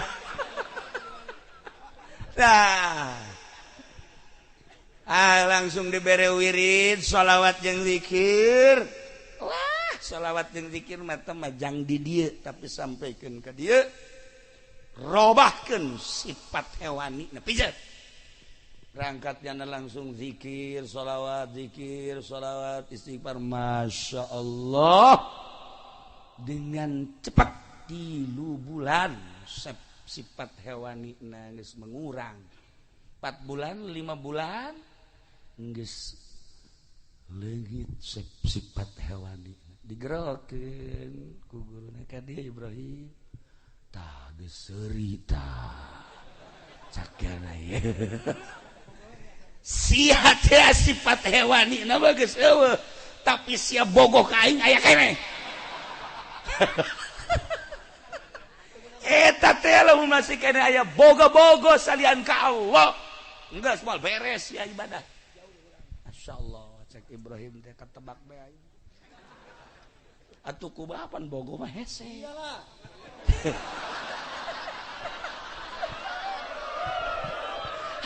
Nah. Langsung dibere wirid, sholawat jeung zikir. Wah, sholawat jeung zikir mah teh majang di dieu tapi sampaikeun ka dieu. Robahkan sifat hewani pijat rangkatnya langsung zikir sholawat istighfar Masya Allah dengan cepat di bulan sifat hewani nangis mengurang 4 bulan 5 bulan nangis legit sifat hewani digerokeun ku guruna ka dia Ibrahim tah geserita cakana ya sia teh sifat hewani na bagus eueuh tapi sia bogoh ka aing aya keneh eta teh lamun masih keneh aya bogo-bogo salian ka Allah enggeus moal beres ya ibadah masyaallah cek Ibrahim teh ketebak bae aing atuh kumaha bogo mah hese iyalah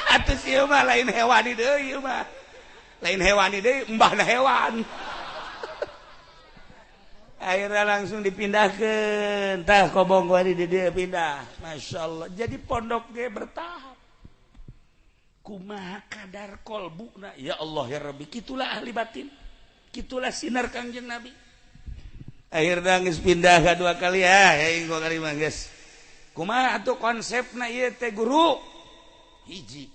atuh sieu mah lain hewani deui ieu mah. Lain hewani deui embahna hewan. Akhirnya langsung dipindahkeun. Tah kobong gua di dieu pindah. Masyaallah. Jadi pondok ge bertahap. Kumaha kadar kolbuna ya Allah ya Rabbi kitulah ahli batin. Kitulah sinar Kangjeng Nabi. Akhirnya geus pindah kadua kali ya gua kali mah geus. Kumaha atuh konsepna ieu teh guru? Hiji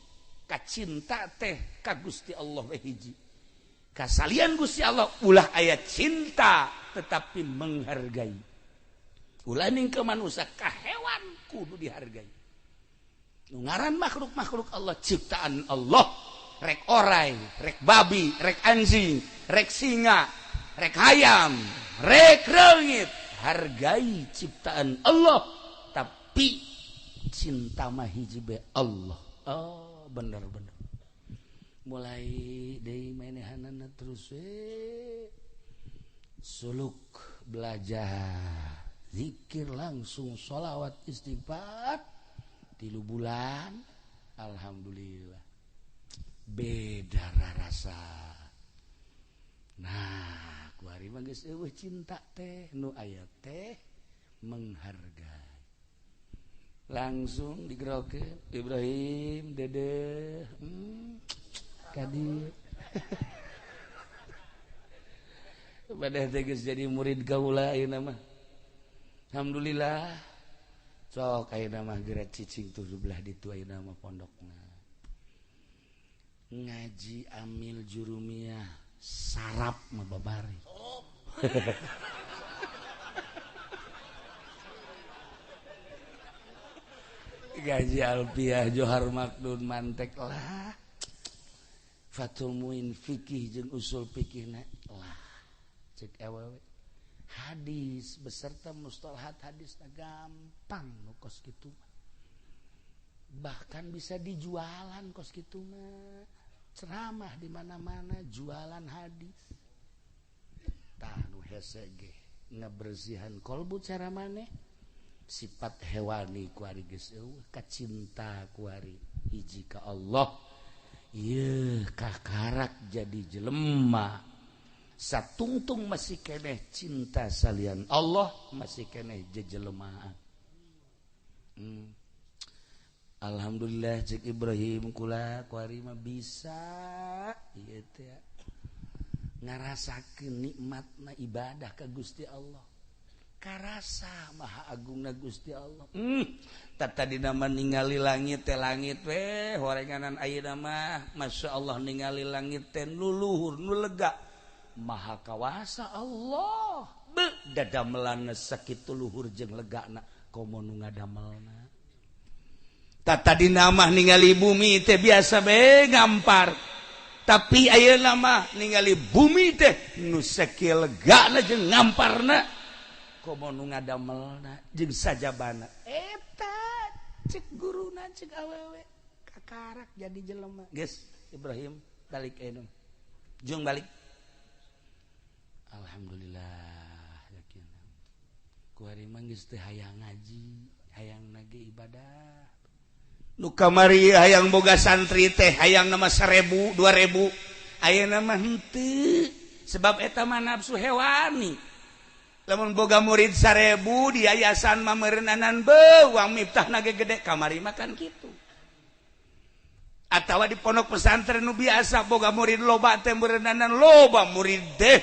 ka cinta teh ka Gusti Allah we hiji. Kasalian Gusti Allah ulah aya cinta tetapi menghargai. Ulah ning ke manusia ka hewan kudu dihargai. Nu ngaran makhluk-makhluk Allah ciptaan Allah, rek orai, rek babi, rek anjing, rek singa, rek hayam, rek reungit, hargai ciptaan Allah tapi cinta mah hiji be Allah. Oh, bener-bener. Mulai dari manehanana terus suluk belajar zikir langsung sholawat istighfar 3 bulan alhamdulillah beda rasa. Nah kuari mah geus eueuh cinta teh nu aya teh menghargai langsung digerokeun Ibrahim dede kadi badah teh geus jadi murid kaula ayeuna mah alhamdulillah sok ayeuna mah geura cicing tuh belah ditu ayeuna mah pondokna ngaji amil jurumiyah sarap mah babari gaji alfiah johar makdun mantek lah fatul muin fikih jeung usul fikihna lah cek awewe hadis beserta mustalahat hadisna gampang nu kos kitu bahkan bisa dijualan kos kitu mah ceramah di mana-mana jualan hadis tah nu hese ge ngabersihan kolbu cara maneh sifat hewani kuari geus eueuh kacinta kuari hiji ka Allah Ieu kakarak jadi jelema satungtung masih keneh cinta salian Allah masih keneh jejelema. Alhamdulillah cek Ibrahim kula kuari mah bisa ieu teh ngarasakeun nikmatna ibadah ka Gusti Allah. Karasa maha agungna Gusti Allah. Tadi nama ningali langit teh langit weh horenganan ayeuna mah masyaallah ningali langit teh nu luhur nu lega. Maha kawasa Allah. Dadamelan sakitu luhur jeung legana komo nu ngadamelna. Tadi nama ningali bumi teh biasa be ngampar. Tapi ayeuna mah ningali bumi teh nu sakieu legana jeung ngamparna komo nu ngadamelna jeung sajabana. Eta cek guruna cek awewe kakarak jadi jelema. Geus Ibrahim balik anu. Jung balik. Alhamdulillah yakin. Kuari mah geus teu hayang ngaji, hayang nage ibadah. Nu kamari hayang boga santri teh hayang nama 1000 2000 ayeuna mah henteu sebab eta mah nafsu hewani lamun boga murid 1000 di yayasan mah meureunanan uang miftahna ge gede kamari mah kan kitu atawa di pondok pesantren nu biasa boga murid loba teh meureunanan loba murid teh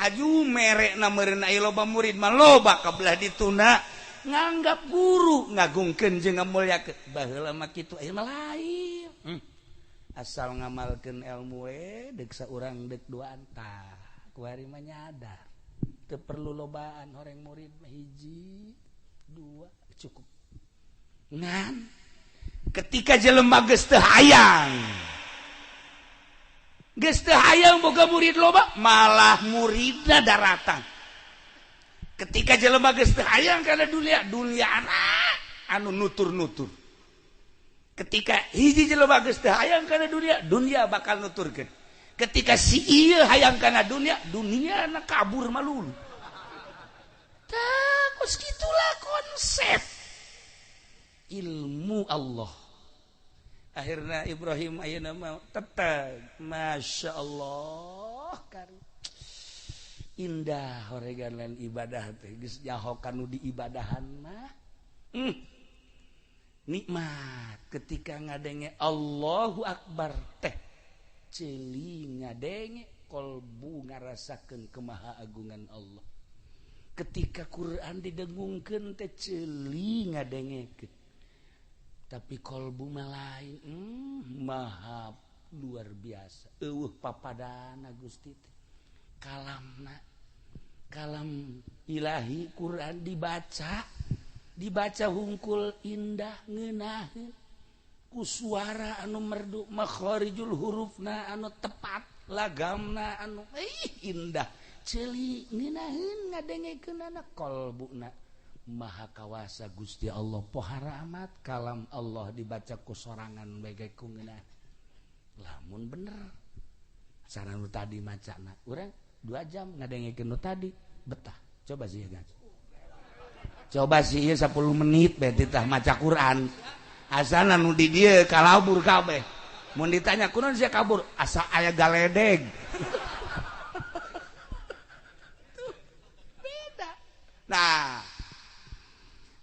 haju merekna meureun aya loba murid mah loba kabelah dituna nganggap guru ngagungkeun jeung ngamulyakeun baheula mah kitu aya mah lain asal ngamalkeun ilmu we deuk saurang deuk duaan tah kuari mah nyadar teu perlu lobaan horeng murid mah 1 2 cukup ngan ketika jelema geus teu hayang boga murid loba malah muridna daratan. Ketika jelema geus teu hayang kana dunia anu nutur-nutur. Ketika hiji jelema geus teu hayang kana dunia bakal nuturkeun. Ketika si ieu hayang kana duniana kabur malulu. Tah kos kitulah konsep ilmu Allah. Akhirna Ibrahim ayeuna mah tetep masyaallah kan indah horeganan ibadah teh geus nyaho kanu di ibadahan mah nikmat ketika ngadenge Allahu Akbar teh ceuli ngadenge kolbu ngarasakeun kemahaagungan Allah ketika Quran didengungkeun teh ceuli ngadengekeun tapi kolbu mah lain maha luar biasa eueuh papadana Gusti teh kalam ilahi Quran dibaca hungkul indah ngeunaheun ku suara anu merdu makharijul hurufna anu tepat lagamna anu indah ceuli ngeunaheun ngadengekeunana kolbuna maha kawasa Gusti Allah pohara amat kalam Allah dibaca ku sorangan bae ku ngeunah lamun bener cara nu tadi macana urang 2 jam ngadengekeun nu tadi betah coba sih ya ieu 10 menit bae tah maca Quran asana nu di dieu kalabur kabeh mun ditanya kunaon sia kabur asa aya galedeg beda nah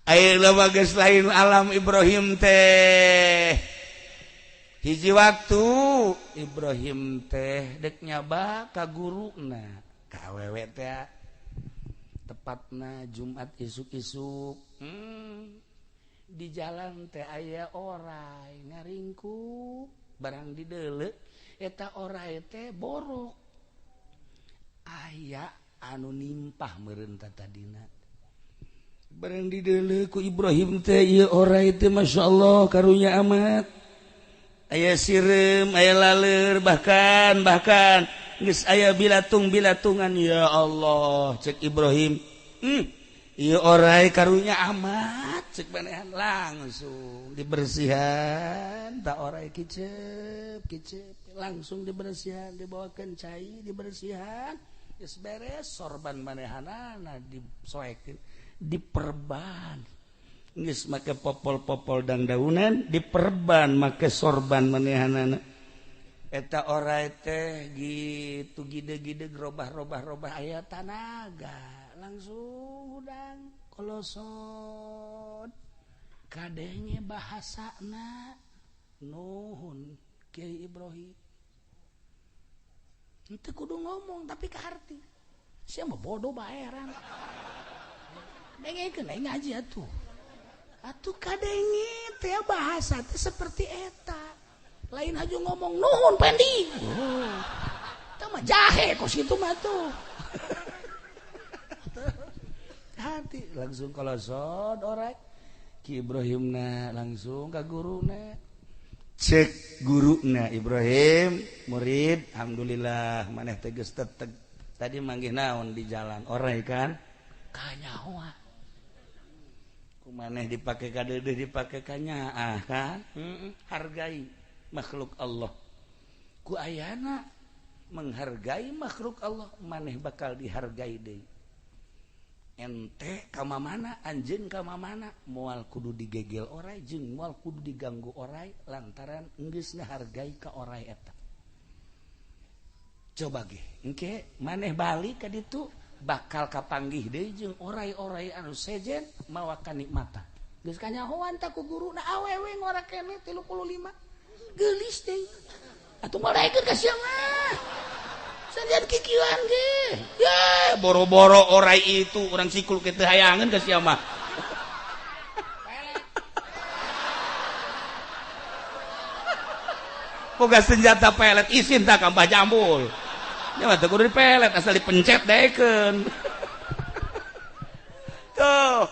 ayeuna mah geus lain alam Ibrahim teh hiji waktu Ibrahim teh dek nyaba ka guruna ka awewe teh tepatna Jumat isuk-isuk di jalan teh aya oray ngaringkuk barang dideuleu eta oray teh borok aya anu nimpah meureun tadina barang dideuleu ku Ibrahim teh ieu oray teh masyaallah karunya amat aya sireum aya laleur bahkan geus aya bilatung-bilatungan ya Allah cek Ibrahim ieu oray karunya amat cek manehan langsung dibersihan tak oray kicep langsung dibersihan dibawakeun cai dibersihan geus beres sorban manehanana disoekeun diperban geus make popol-popol dang daunan diperban make sorban manehanana eta ora teh gitu gide-gide gerobah-robah aya tanaga langsung udang kolosot kadenge bahasana nuhun Kiai Ibrahim itu kudu ngomong tapi ke harti siapa bodoh baeran dengekeun aing ngaji atuh kadenge teh bahasa teh seperti eta lain aja ngomong nuhun pending itu mah jahe kos gitu mah tuh hati langsung kolosot orang Ki Ibrahimna langsung ke guruna cek guruna Ibrahim murid alhamdulillah maneh teh geus teteg tadi manggih naon di jalan orang kan kanyahoa kumaneh dipake ka deudeuh dipake ka nyaah kan hargai makhluk Allah ku ayana menghargai makhluk Allah maneh bakal dihargai deui ente ka mamana anjeun ka mamana moal kudu digegel oray jeung moal kudu diganggu oray lantaran geus ngahargai ka oray eta coba ge engke maneh balik ka ditu bakal kapanggih deui jeung oray-oray anu sejen mawa kanikmatan geus kanyahoan ta ku guruna awewe ngora keneh 35 gelis deh atau malaikat kasih mah sanjad kikilan ge ya boro-boro orai itu orang sikul kita hayangan kasih mah boga senjata pelet isin tak kambah jambul nya mah teu kudu dipelet asal dipencet dekeun tuh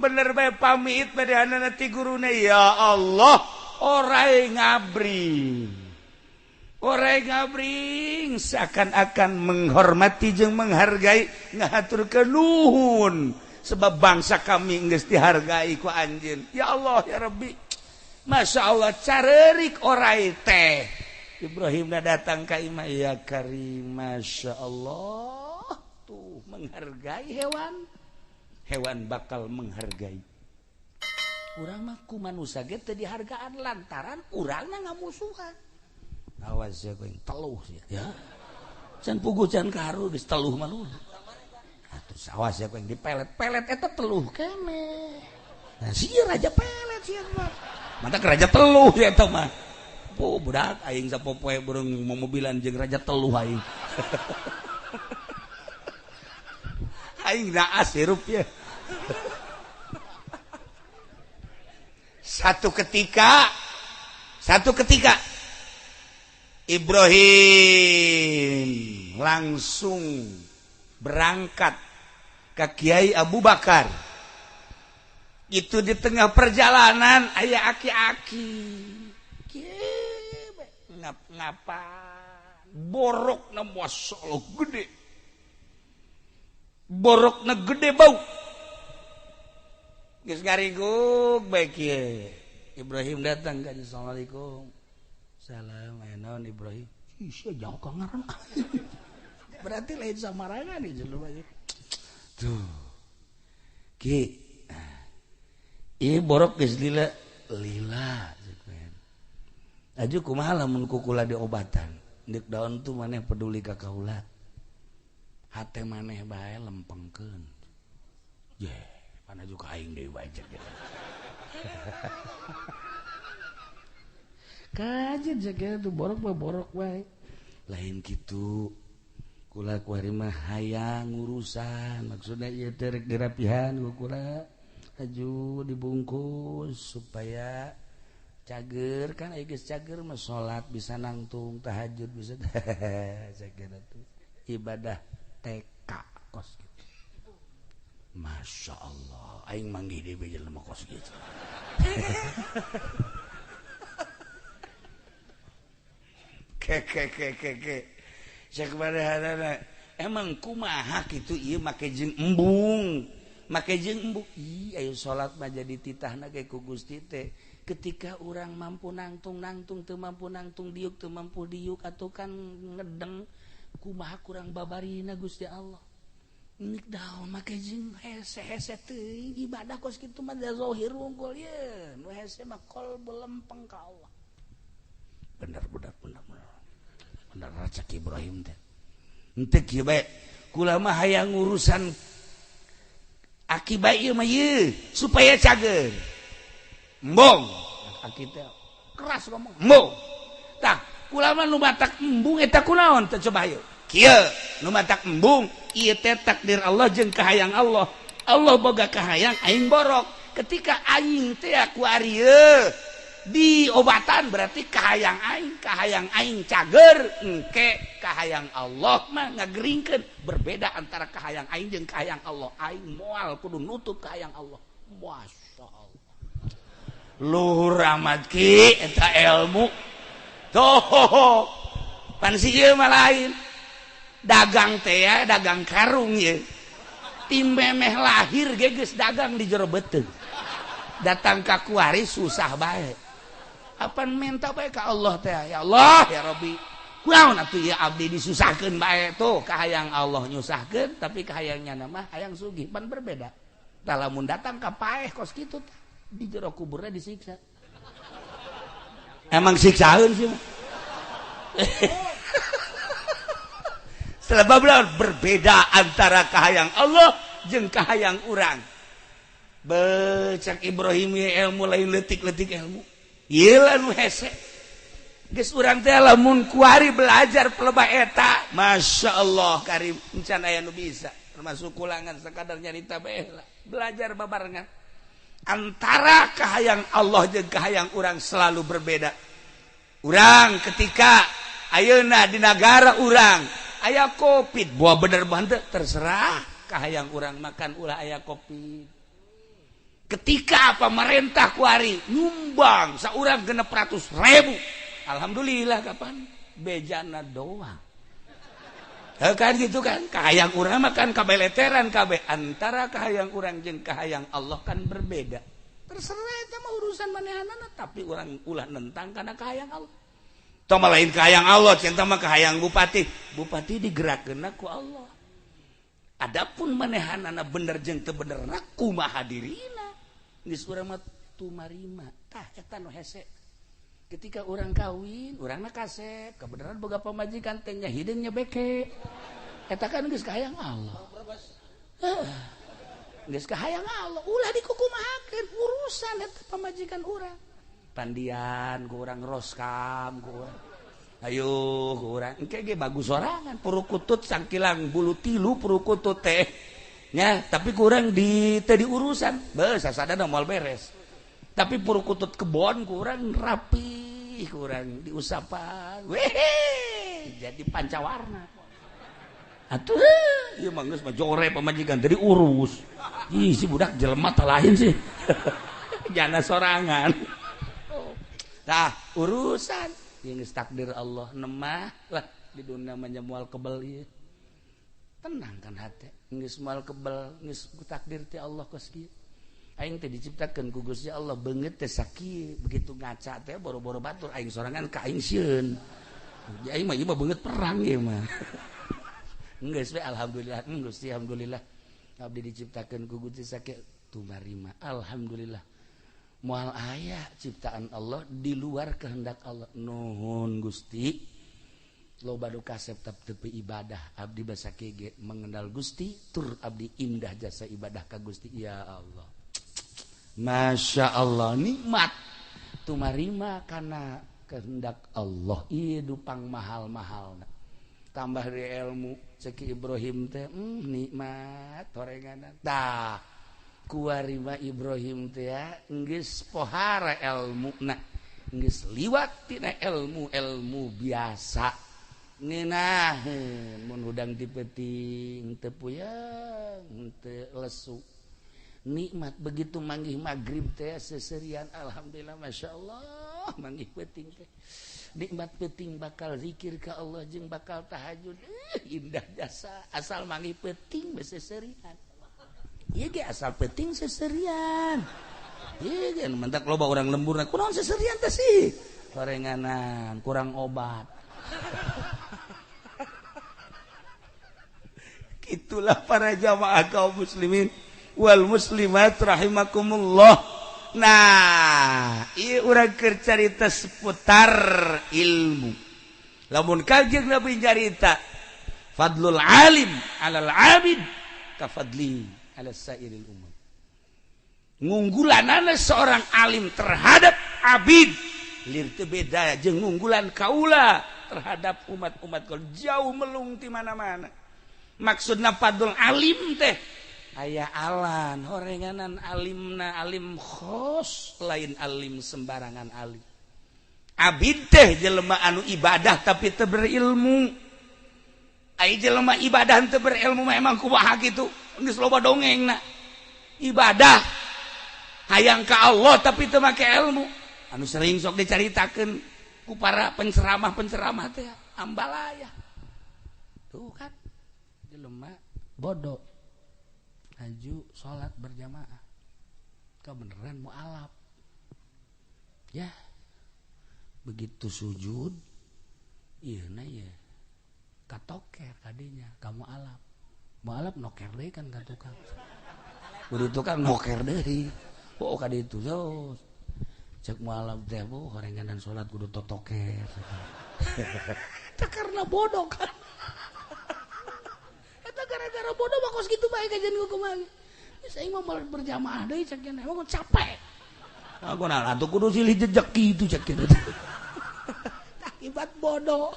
bener bae pamit badanana ti guruna ya Allah Orai ngabring seakan-akan menghormati jeung menghargai ngahaturkeun nuhun sebab bangsa kami geus dihargai ku anjeun ya Allah ya Rabbi Masya Allah careurik orai teh Ibrahimna datang ka imah ya Karim Masya Allah tuh menghargai hewan bakal menghargai urang mah ku manusia ge teu dihargaan lantaran urangna ngamusuhan. Awas ya koeng teluh ya. Can puguh can karu geus teluh mah lu. Atuh awas ya koeng dipelet-pelet eta teluh keneh. Nah sieun raja pelet sieun mah. Mantap raja teluh ya eta mah. Po budak aing sapopoe burung momobilan jeung raja teluh aing. Aing naas hirup ya. Satu ketika Ibrahim langsung berangkat ke Kiai Abu Bakar. Itu di tengah perjalanan aya aki-aki. Ngapa? Borokna masyaallah gede. Borokna gede bau. Geus garigug bae kieu. Ibrahim datang ka Assalamualaikum. Salam naon Ibrahim. Sia jauh ka ngaran. Berarti lain samarangan nih jelema ieu. Tuh. Ki. Ieu borok geus lila ceukna. Aju kumaha lamun kukula diobatan. Deuk daon tuh maneh peduli ka kaula. Hate maneh bae lempengkeun. Pana juga aing deui bae cek gitu. Kajen cek itu borok bae. Lain kitu. Kula kuari mah hayang ngurusan. Maksudna ieu teh rek dirapihan ku kula. Aju dibungkus supaya cager kan aya geus cager mah salat bisa nangtung tahajud bisa cek gitu. Ibadah TK kos gitu. Masya Allah aing manggih di beja lemah kos gitu ke sakbaraha emang kumaha kitu ieu make jeung embung ayo salat mah jadi titahna ge ku Gusti teh ketika urang mampu nangtung teu mampu nangtung diuk teu mampu diuk atuh kan ngedeng kumaha kurang babarina Gusti Allah nik daun make jeung hese teuing ibadah kos kitu mah zahir unggul ye nu hese mah qalbu lempeng ka Allah bener Cak Ibrahim teh henteu kieu bae kula mah hayang urusan akibat ieu mah ieu supaya cager embung aki teh keras ngomong embung tah kula mah nu matak embung eta kunaon teh coba ieu kieu nu matak embung ieu teh takdir Allah jeung kahayang Allah boga kahayang aing borok ketika aing teh ku ari di obatan berarti kahayang aing cager engke kahayang Allah mah ngageringkeun berbeda antara kahayang aing jeung kahayang Allah aing moal kudu nutut kahayang Allah masyaallah luhur amat ki eta ilmu toh pan si ieu mah lain dagang teh ya dagang karung ye tim memeh lahir ge geus dagang di jero beuteung datang ka kuari susah bae apan minta bae ka Allah teh ya Allah ya Rabbi kunaon atuh ya abdi disusahkeun bae tuh kahayang Allah nyusahkeun tapi kahayangnya mah hayang sugih pan berbeda tah lamun datang ka paeh kos kitu di jero kuburna disiksa emang siksaeun sih sebab berbeda antara kahayang Allah jeung kahayang urang Cak Ibrahim ilmu lain letik-letik ilmu ieu nu hese geus urang teh lamun kuari belajar pelebah eta masyaallah karim encan aya nu bisa termasuk kulangan sakadar nyarita bae belajar babarengan antara kahayang Allah jeung kahayang urang selalu berbeda urang ketika ayeuna di negara urang aya Covid buah bener banget terserah kahayang urang makan ulah aya Covid ketika pemerintah kuari nyumbang saurang 600.000 alhamdulillah kapan bejana doang kan gitu kan kahayang urang makan kabeleteran kabeh antara kahayang urang jeung kahayang Allah kan berbeda terserah eta mah urusan manehanana tapi urang ulah nentang kana kahayang Allah tong lain kahayang Allah cinta mah kahayang bupati digerakkeunna ku Allah adapun manehanana bener jeung teu benerna kumaha dirina geus urang mah tumarima tah eta nu hese ketika urang kawin urangna kasep kabeneran boga pamajikan teh nya hideung nya beke eta kan geus kahayang Allah geus kahayang Allah ulah dikukumahakeun urusan eta pamajikan urang pandian ku urang roskam ku urang ayo ku urang engke ge bagus sorangan purukutut sangkilang bulu tilu purukutut teh nya tapi kurang di tadi urusan beus sasadana moal beres tapi purukutut kebon kurang rapi kurang diusapan weh jadi pancawarna atuh ieu mah geus mah jore pamajikan tadi urus ih si budak jelema teh lain sih jana sorangan tah urusan ieu geus takdir Allah nemah lah di dunia mah moal kebel ieu tenang kan hati geus moal kebel geus takdir ti Allah kos kieu aing teh diciptakeun ku Gusti Allah beungeut teh sakieu begitu ngaca teh boro-boro batur aing sorangan ka aing sieun aing mah ieu mah beungeut perang ieu mah geus we alhamdulillah Gusti alhamdulillah abdi diciptakeun ku Gusti sakieu tumarima alhamdulillah moal aya ciptaan Allah di luar kehendak Allah nuhun Gusti loba nu kasep tapi ibadah abdi basa kege mengenal Gusti tur abdi indah jasa ibadah ka Gusti ya Allah masya Allah nikmat tumarima kana kehendak Allah ieu dupang mahal-mahal tambah di ilmu ceki Ibrahim teh nikmat torenganan tah kuarima Ibrahim teh ya geus pohara ilmuna geus liwat tina ilmu biasa ngeunah mun hudang dipeting teu puyeng teu lesu nikmat begitu manggih magrib teh seserian alhamdulillah masyaallah manggih peuting teh nikmat peuting bakal zikir ka Allah jeung bakal tahajud indah jasa asal manggih peuting be seserian ieu ge asal peuting seserian ieu ge mentak loba urang lemburna kunaon seserian teh sih gorenganan kurang obat itulah para jamaah kaum muslimin wal muslimat rahimakumullah nah ieu urang keur carita seputar ilmu lamun Kangjeng Nabi carita fadlul alim alal abid ka fadli ala sairil umat ngunggulanana seorang alim terhadap abid lir teu beda jeung ngunggulan kaula terhadap umat-umat kalau jauh melung di mana-mana. Maksudna fadul alim teh aya alan horenganan alimna alim khos lain alim sembarangan alim. Abid teh jelema anu ibadah tapi teu berilmu. Ai jelema ibadah teu berilmu mah emang kumaha kitu? Geus loba dongengna. Ibadah hayang ka Allah tapi teu make ilmu. Anu sering sok dicaritakeun ku para penceramah teh ambalaya tuh kan jelema bodoh haju salat berjamaah kebeneran mualaf ya begitu sujud ieu na ya katoker kadinya kamu alaf mualaf noker deui kan ka tukang kudu tukang noker deui oh ka ditu sos cek malam teh bu horenganan sholat kudu totoker itu karena bodoh kan itu gara-gara bodoh bakos gitu baik aja nih kemana saya mau malah berjamaah deh cek yang emang capek aku nah tuh kudu silih jejak gitu cek gitu akibat bodoh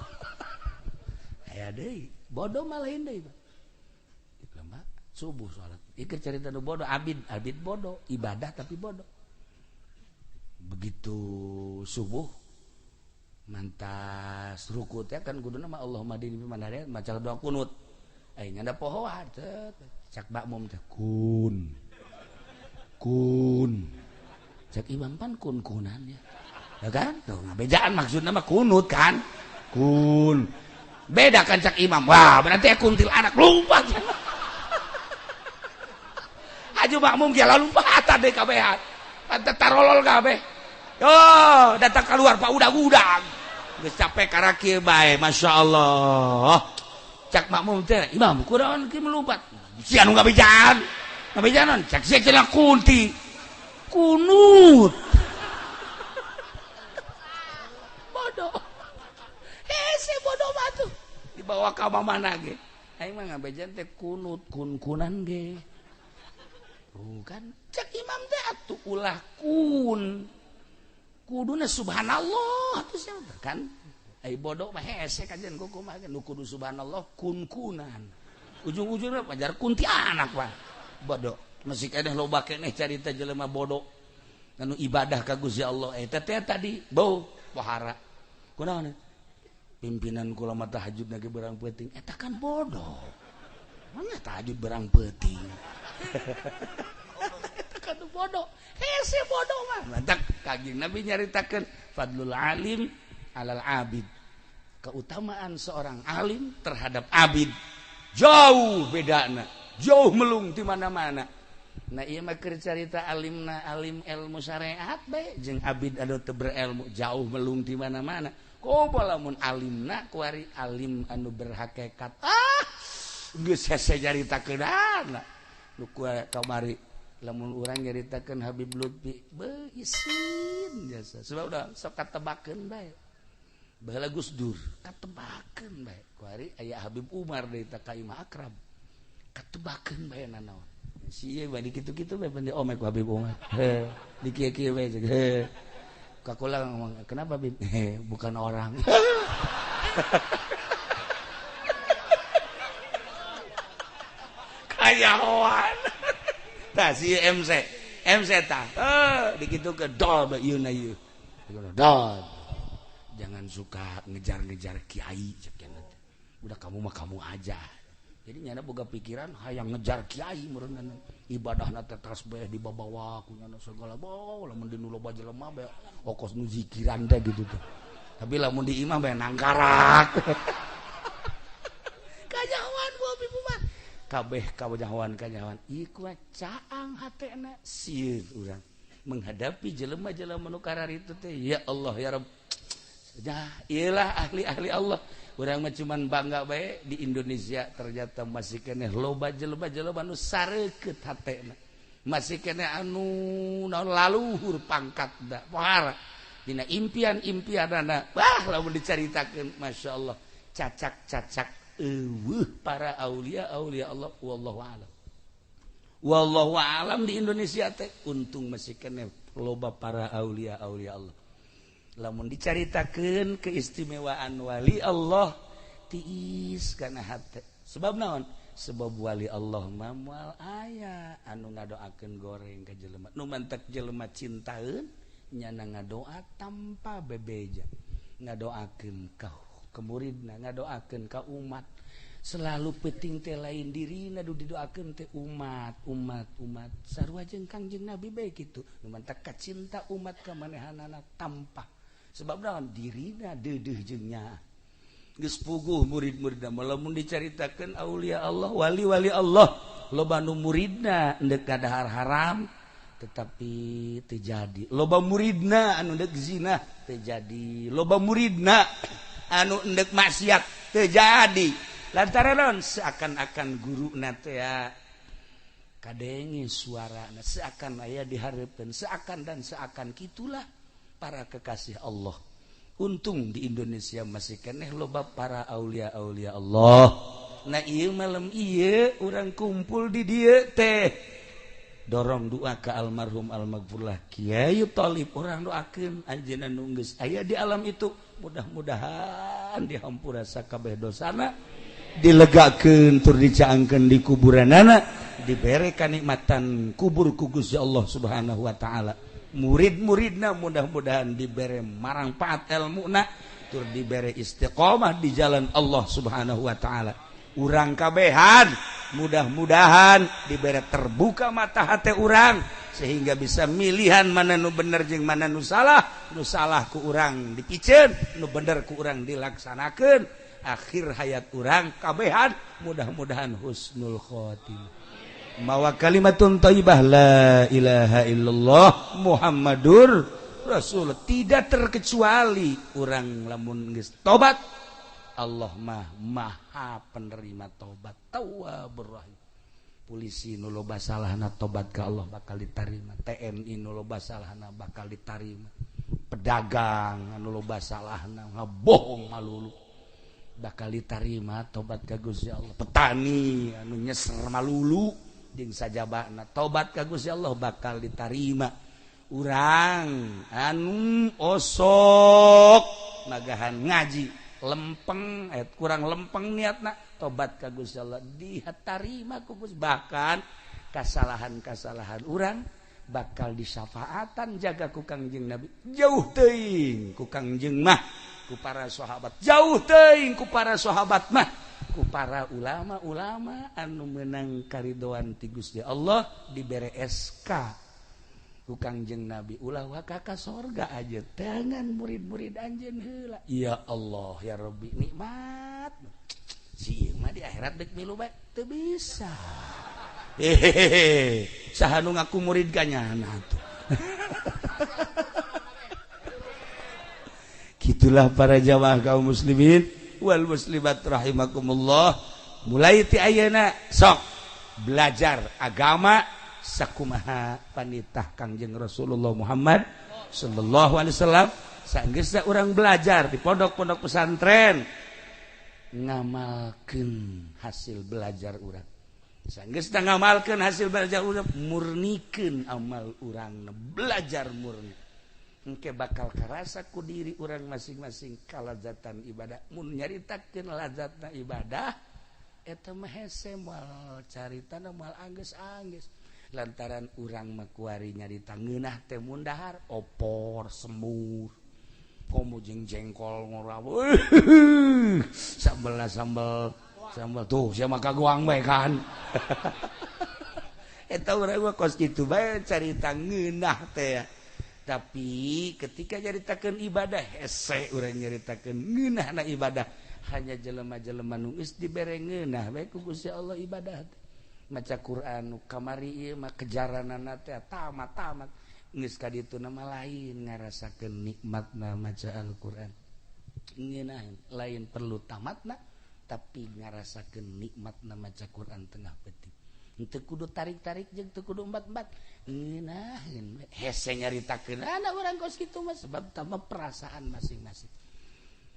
ayah deh bodoh malahin deh pak subuh sholat ikut cerita nu bodoh abid bodoh ibadah tapi bodoh begitu subuh mantas ruku teh kan kuduna mah Allahumma dini fi man hadayt maca doa kunut ai nganda pohoan cak makmum teh kun cak imam pan kunan ya kan tuh ngabejaan maksudna mah kunut kan kun beda kan cak imam wah berarti kuntil anak lupa aju makmum ge lompat teh kabehan pantet tarolol kabeh. Oh, datang keluar Pak udag-udag. Geus capek karena kieu bae, masyaallah. Cak makmum teh, imam kunaon kieu melumpat. Si anu ngabejaan. Ngabejaanan cak sia cenah kunti. Kunut. Bodoh. Si bodoh mah tuh. Dibawa ka mana ge. Aing mah ngabejaan teh kunut, kunan ge. Bukan cak imam teh atuh ulah kun. Kuduna subhanallah atuh sia kan ai bodoh mah hese kajian kumaha nu kudu subhanallah kunan ujung-ujungna pajar kunti anak Pak bodoh masih keneh loba keneh carita jelema bodoh anu ibadah ka Gusti Allah eta teh tadi bau pohara kunaon pimpinan kula mah tahajudna ge berang peuting eta kan bodoh mana tahajud berang peuting eta kan bodoh hese bodoh mah mantak Kangjeng Nabi nyaritakeun fadlul alim alal abid keutamaan seorang alim terhadap abid jauh bedana jauh melung di mana-mana nah ieu mah keur carita alimna alim ilmu syariat bae jeung abid anu teu berilmu jauh melung di mana-mana koba lamun alimna kuari alim anu berhakikat geus hese nyaritakeunana nu kamari lamun urang nyaritakeun Habib Lutfi beuh isin jasa sebab udah sok katebakeun bae baheula Gus Dur katebakeun bae kuari aya Habib Umar deui ta ka Imam Akram katebakeun bae nanaon si ieu bae dikitu-kitu bae pende omek ku Habib Umar di kieu-kieu bae kakula ngomong kenapa Habib bukan orang kayawan tah si MC tah dikitu ke dol ieu na ieu dol jangan suka ngejar-ngejar kiai cekeun udah kamu mah kamu aja jadi nyana boga pikiran hayang ngejar kiai meureunna ibadahna teh tasbih dibabawa ku nyana segala bae lamun di nu loba jelema bae okos nu zikiran teh gitu tuh tapi lamun di imam bae nangkarak kajawan ku Habib Umar kabeh kajawan iku caang hatena sieun urang menghadapi jelema-jelema nu kararitu teh ya Allah ya Rabb ya iyalah ahli-ahli Allah urang mah cuman bangga bae di Indonesia ternyata masih keneh loba jelema-jelema nu sareukeuh hatena masih kena anu naon laluhur pangkat da pohara dina impian-impianana lamun dicaritakeun Masya Allah cacak-cacak para aulia Allah wallahu alam di Indonesia teh untung masih kena loba para aulia Allah lamun dicaritakeun keistimewaan wali Allah tiis kana hate sebab naon sebab wali Allah mamual aya anu ngadoakeun goreng ka jelema nu mantek jelema cintaeun nyana ngadoa tanpa bebeja ngadoakeun ka muridna ngadoakeun ka umat selalu penting teh lain dirina du didoakeun teh umat sarua jeung Kangjeng Nabi bae kitu nu mantek ka cinta umat ka manehanana tanpa sebab naon dirina deudeuh jeung nya geus puguh murid-muridna lamun dicaritakeun aulia Allah wali-wali Allah loba nu muridna endek kadahar haram tetapi teu jadi loba muridna anu endek zina teu jadi loba muridna anu endek maksiat teu jadi lantaran naon seakan-akan guruna teh ya kadenge suarana seakan aya dihareupeun seakan kitulah para kekasih Allah. Untung di Indonesia masih keneh loba para aulia Allah. Nah ieu malam ieu urang kumpul di dieu teh dorong doa ke almarhum almaghfurlah Kiai Thalib urang doakeun anjeunna nu geus aya di alam itu mudah-mudahan dihampura sakabeh dosana dilegakeun tur dicaangkeun di kuburanana dibere kanikmatan kubur ku Gusti Allah Subhanahu wa taala. Murid-muridna mudah-mudahan dibere marangpaat ilmuna tur dibere istiqomah di jalan Allah Subhanahu wa taala. Urang kabehan mudah-mudahan dibere terbuka mata hati urang sehingga bisa milihan mana nu bener jeung mana nu salah ku urang dipiceun nu bener ku urang dilaksanakeun akhir hayat urang kabehan mudah-mudahan husnul khotimah. Mawa kalimatun thayyibah la ilaha illallah Muhammadur Rasul tidak terkecuali orang lamun geus tobat Allah maha penerima tobat tawwabur rahim. Polisi nu loba salahna tobat ka Allah bakal ditarima, TNI nu loba salahna bakal ditarima, pedagang anu loba salahna ngabohong malulu bakal ditarima tobat ka Gusti Allah, petani anu nyeser malulu jeung sajabana tobat ka Gusti Allah bakal ditarima. Urang anu osok nagahan ngaji lempeng kurang lempeng niatna tobat ka Gusti Allah ditarima ku Gusti, bahkan kasalahan-kasalahan urang bakal disyafaatan jaga ku Kangjeng Nabi jauh teuing ku Kangjeng mah ku para sahabat jauh teuing ku para sahabat mah ku para ulama-ulama anu meunang karidoan ti Gusti Allah dibere SK ku Kangjeng Nabi ulah waka ka sorga aja tangan murid-murid anjeun heula. Ya Allah ya Rabbi nikmat si mah di akhirat dek milu bae teu bisa. Hehehe saha nu ngaku murid ganyana tuh. Gitulah para jamaah kaum muslimin wal muslimat rahimakumullah, mulai ti ayeuna sok belajar agama sakumaha panitah Kangjeng Rasulullah Muhammad sallallahu alaihi wasallam. Saenggeusna urang belajar di pondok-pondok pesantren ngamalkeun hasil belajar urang. Saenggeusna ngamalkeun hasil belajar urang murnikeun amal urang belajar murni. Engke bakal karasa ku diri urang masing-masing kalazatan ibadah. Mun nyaritakeun lazatna ibadah eta mah hese moal caritana moal anggeus-anggeus. Lantaran urang mah kuari nyarita ngeunah teh mun dahar opor semur komo jeung jengkol ngoraw sambel tuh sia mah kagoang bae kan. Eta urang mah kos kitu bae carita ngeunah teh. Tapi ketika nyaritakeun ibadah hese urang nyaritakeun ngeunahna ibadah hanya jelema-jelema nu geus dibere ngeunah bae ku Gusti Allah ibadah teh. Maca Quran kamari ieu mah kejaranana teh tamat geus ka ditu nama lain ngarasakeun nikmatna maca Al-Qur'an. Ngeunah lain perlu tamatna tapi ngarasakeun nikmatna maca Quran tengah peuting. teu kudu tarik-tarik jeung teu kudu embat-embat ngeunaheun hese nyaritakeun urang kos kitu mah sebab tambah perasaan masing-masing.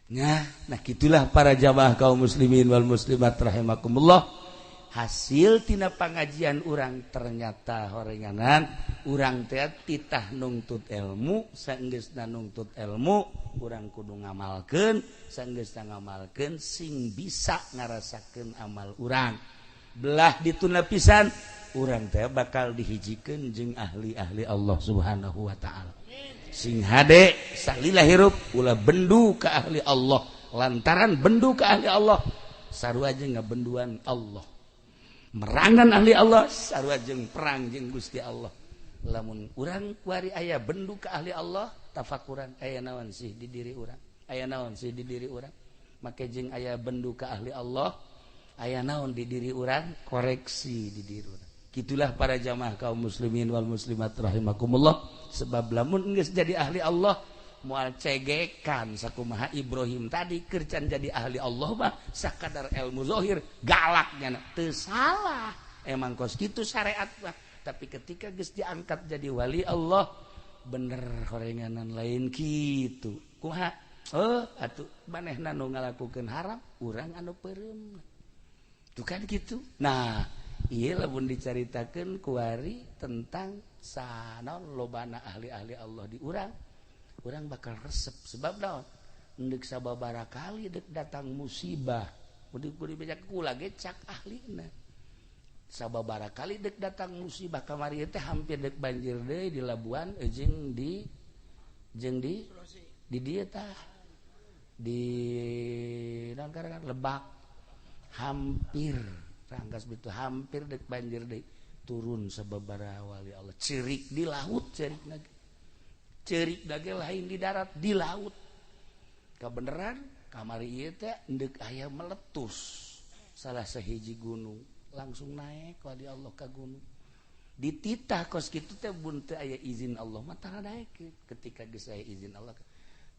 Nah gitulah para jamaah kaum muslimin wal muslimat rahimakumullah. Hasil tina pangajian urang ternyata horenganan urang teh titah nungtut ilmu, saenggeusna nungtut ilmu urang kudu ngamalkeun, saenggeusna ngamalkeun sing bisa ngarasakeun amal urang. Belah dituna pisan urang teh bakal dihijikeun jeung ahli-ahli Allah Subhanahu wa taala. Sing hade salila hirup ulah bendu ka ahli Allah, lantaran bendu ka ahli Allah sarua jeung ngabenduan Allah. Merangan ahli Allah sarua jeung perang jeung Gusti Allah. Lamun urang kuari aya bendu ka ahli Allah tafakuran aya naon sih di diri urang, aya naon sih di diri urang, make jeung aya bendu ka ahli Allah aya naon di diri urang, koreksi di diri urang. Gitulah para jamaah kaum muslimin wal muslimat rahimakumullah. Sebab lamun geus jadi ahli Allah moal cegekan sakumaha Ibrahim tadi keur can jadi ahli Allah mah sakadar ilmu zahir galaknya teu salah, emang kos kitu syariat mah. Tapi ketika geus diangkat jadi wali Allah bener horenganan lain kitu kumaha atuh manehna nu ngalakukeun haram urang anu peureum tuh kan kitu. Nah ieu lamun dicaritakeun kuari tentang sanaon lobana ahli-ahli Allah di urang bakal resep. Sebab naon endek sababaraha kali dek datang musibah kudu dibejak kula ge cak ahlina, sababaraha kali dek datang musibah kamari teh hampir dek banjir deui di Labuan jeung di dieu tah di naon ngaranna Lebak hampir rangkas begitu hampir dek banjir deui turun sababaraha wali Allah cerik di laut cerik dage lain di darat di laut kabeneran kamari ieu teh endek aya meletus salah sahiji gunung langsung naik wali Allah ka gunung dititah kos kitu teh mun teu aya izin Allah mah tara daek. Ketika geus aya izin Allah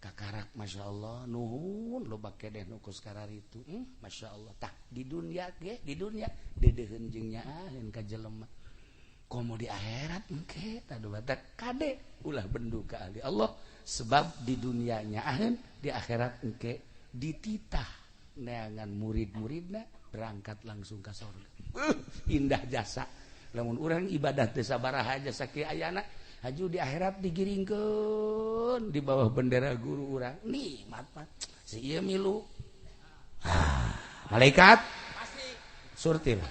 kakarak masyaallah nuhun loba kedeh nu kos kararitu masyaallah tah di dunia ge di dunia dedeuheun jeung nyaaheun ka jelema komo di akhirat engke tadu batak kade ulah bendu ka ahli Allah. Sebab di dunia nyaaheun di akhirat engke dititah neangan murid-muridna berangkat langsung ka surga. Indah jasa lamun urang ibadah teu sabaraha jasa kieu ayana haju di akhirat digiringkeun di bawah bendera guru urang nikmat mah si ieu milu malaikat surtil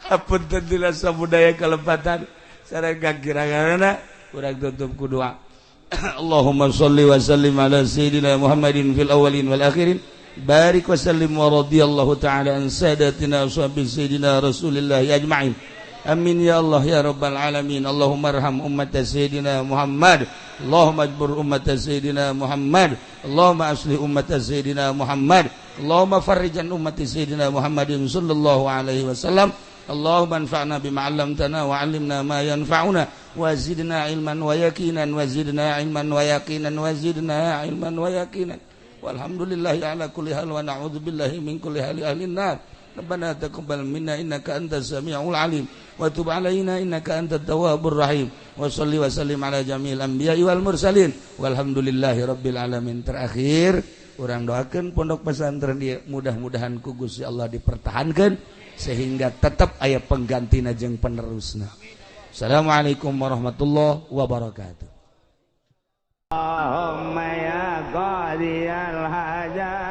apunten dina samudaya kalepatan sareng kagiranganna urang tutup ku doa. Allahumma shalli wa sallim ala sayyidina Muhammadin fil awwalin wal akhirin barik wa sallim wa radiyallahu ta'ala an sadatina ashabi sayyidina Rasulillah ajma'in. Amin ya Allah ya rabbal alamin. Allahumma arham ummat sayyidina Muhammad, Allahumma ajbur ummat sayyidina Muhammad, Allahumma aslih ummat sayyidina Muhammad, Allahumma farrijan ummat sayyidina Muhammadin sallallahu alaihi wasallam. Allahumma anfa'na bima 'allamtana wa 'allimna ma yanfa'una wa zidna ilman wa yaqinan wa zidna ilman wa yaqinan wa zidna ilman wa yaqinan. Walhamdulillahi ala kulli hal wa na'udzu billahi min kulli hali ahlin nar. Rabbana taqabbal minna innaka antas samiul alim wa tub 'alaina innaka antat tawwabur rahim. Wa shalli wa sallim ala jami'il anbiya'i wal mursalin. Walhamdulillahi rabbil alamin. Terakhir urang doakeun pondok pesantren ieu mudah-mudahan ku Gusti Allah dipertahankeun sehingga tetap aya penggantina jeung penerusna. Assalamualaikum warahmatullahi wabarakatuh. Allahumma ya qadiyal hajat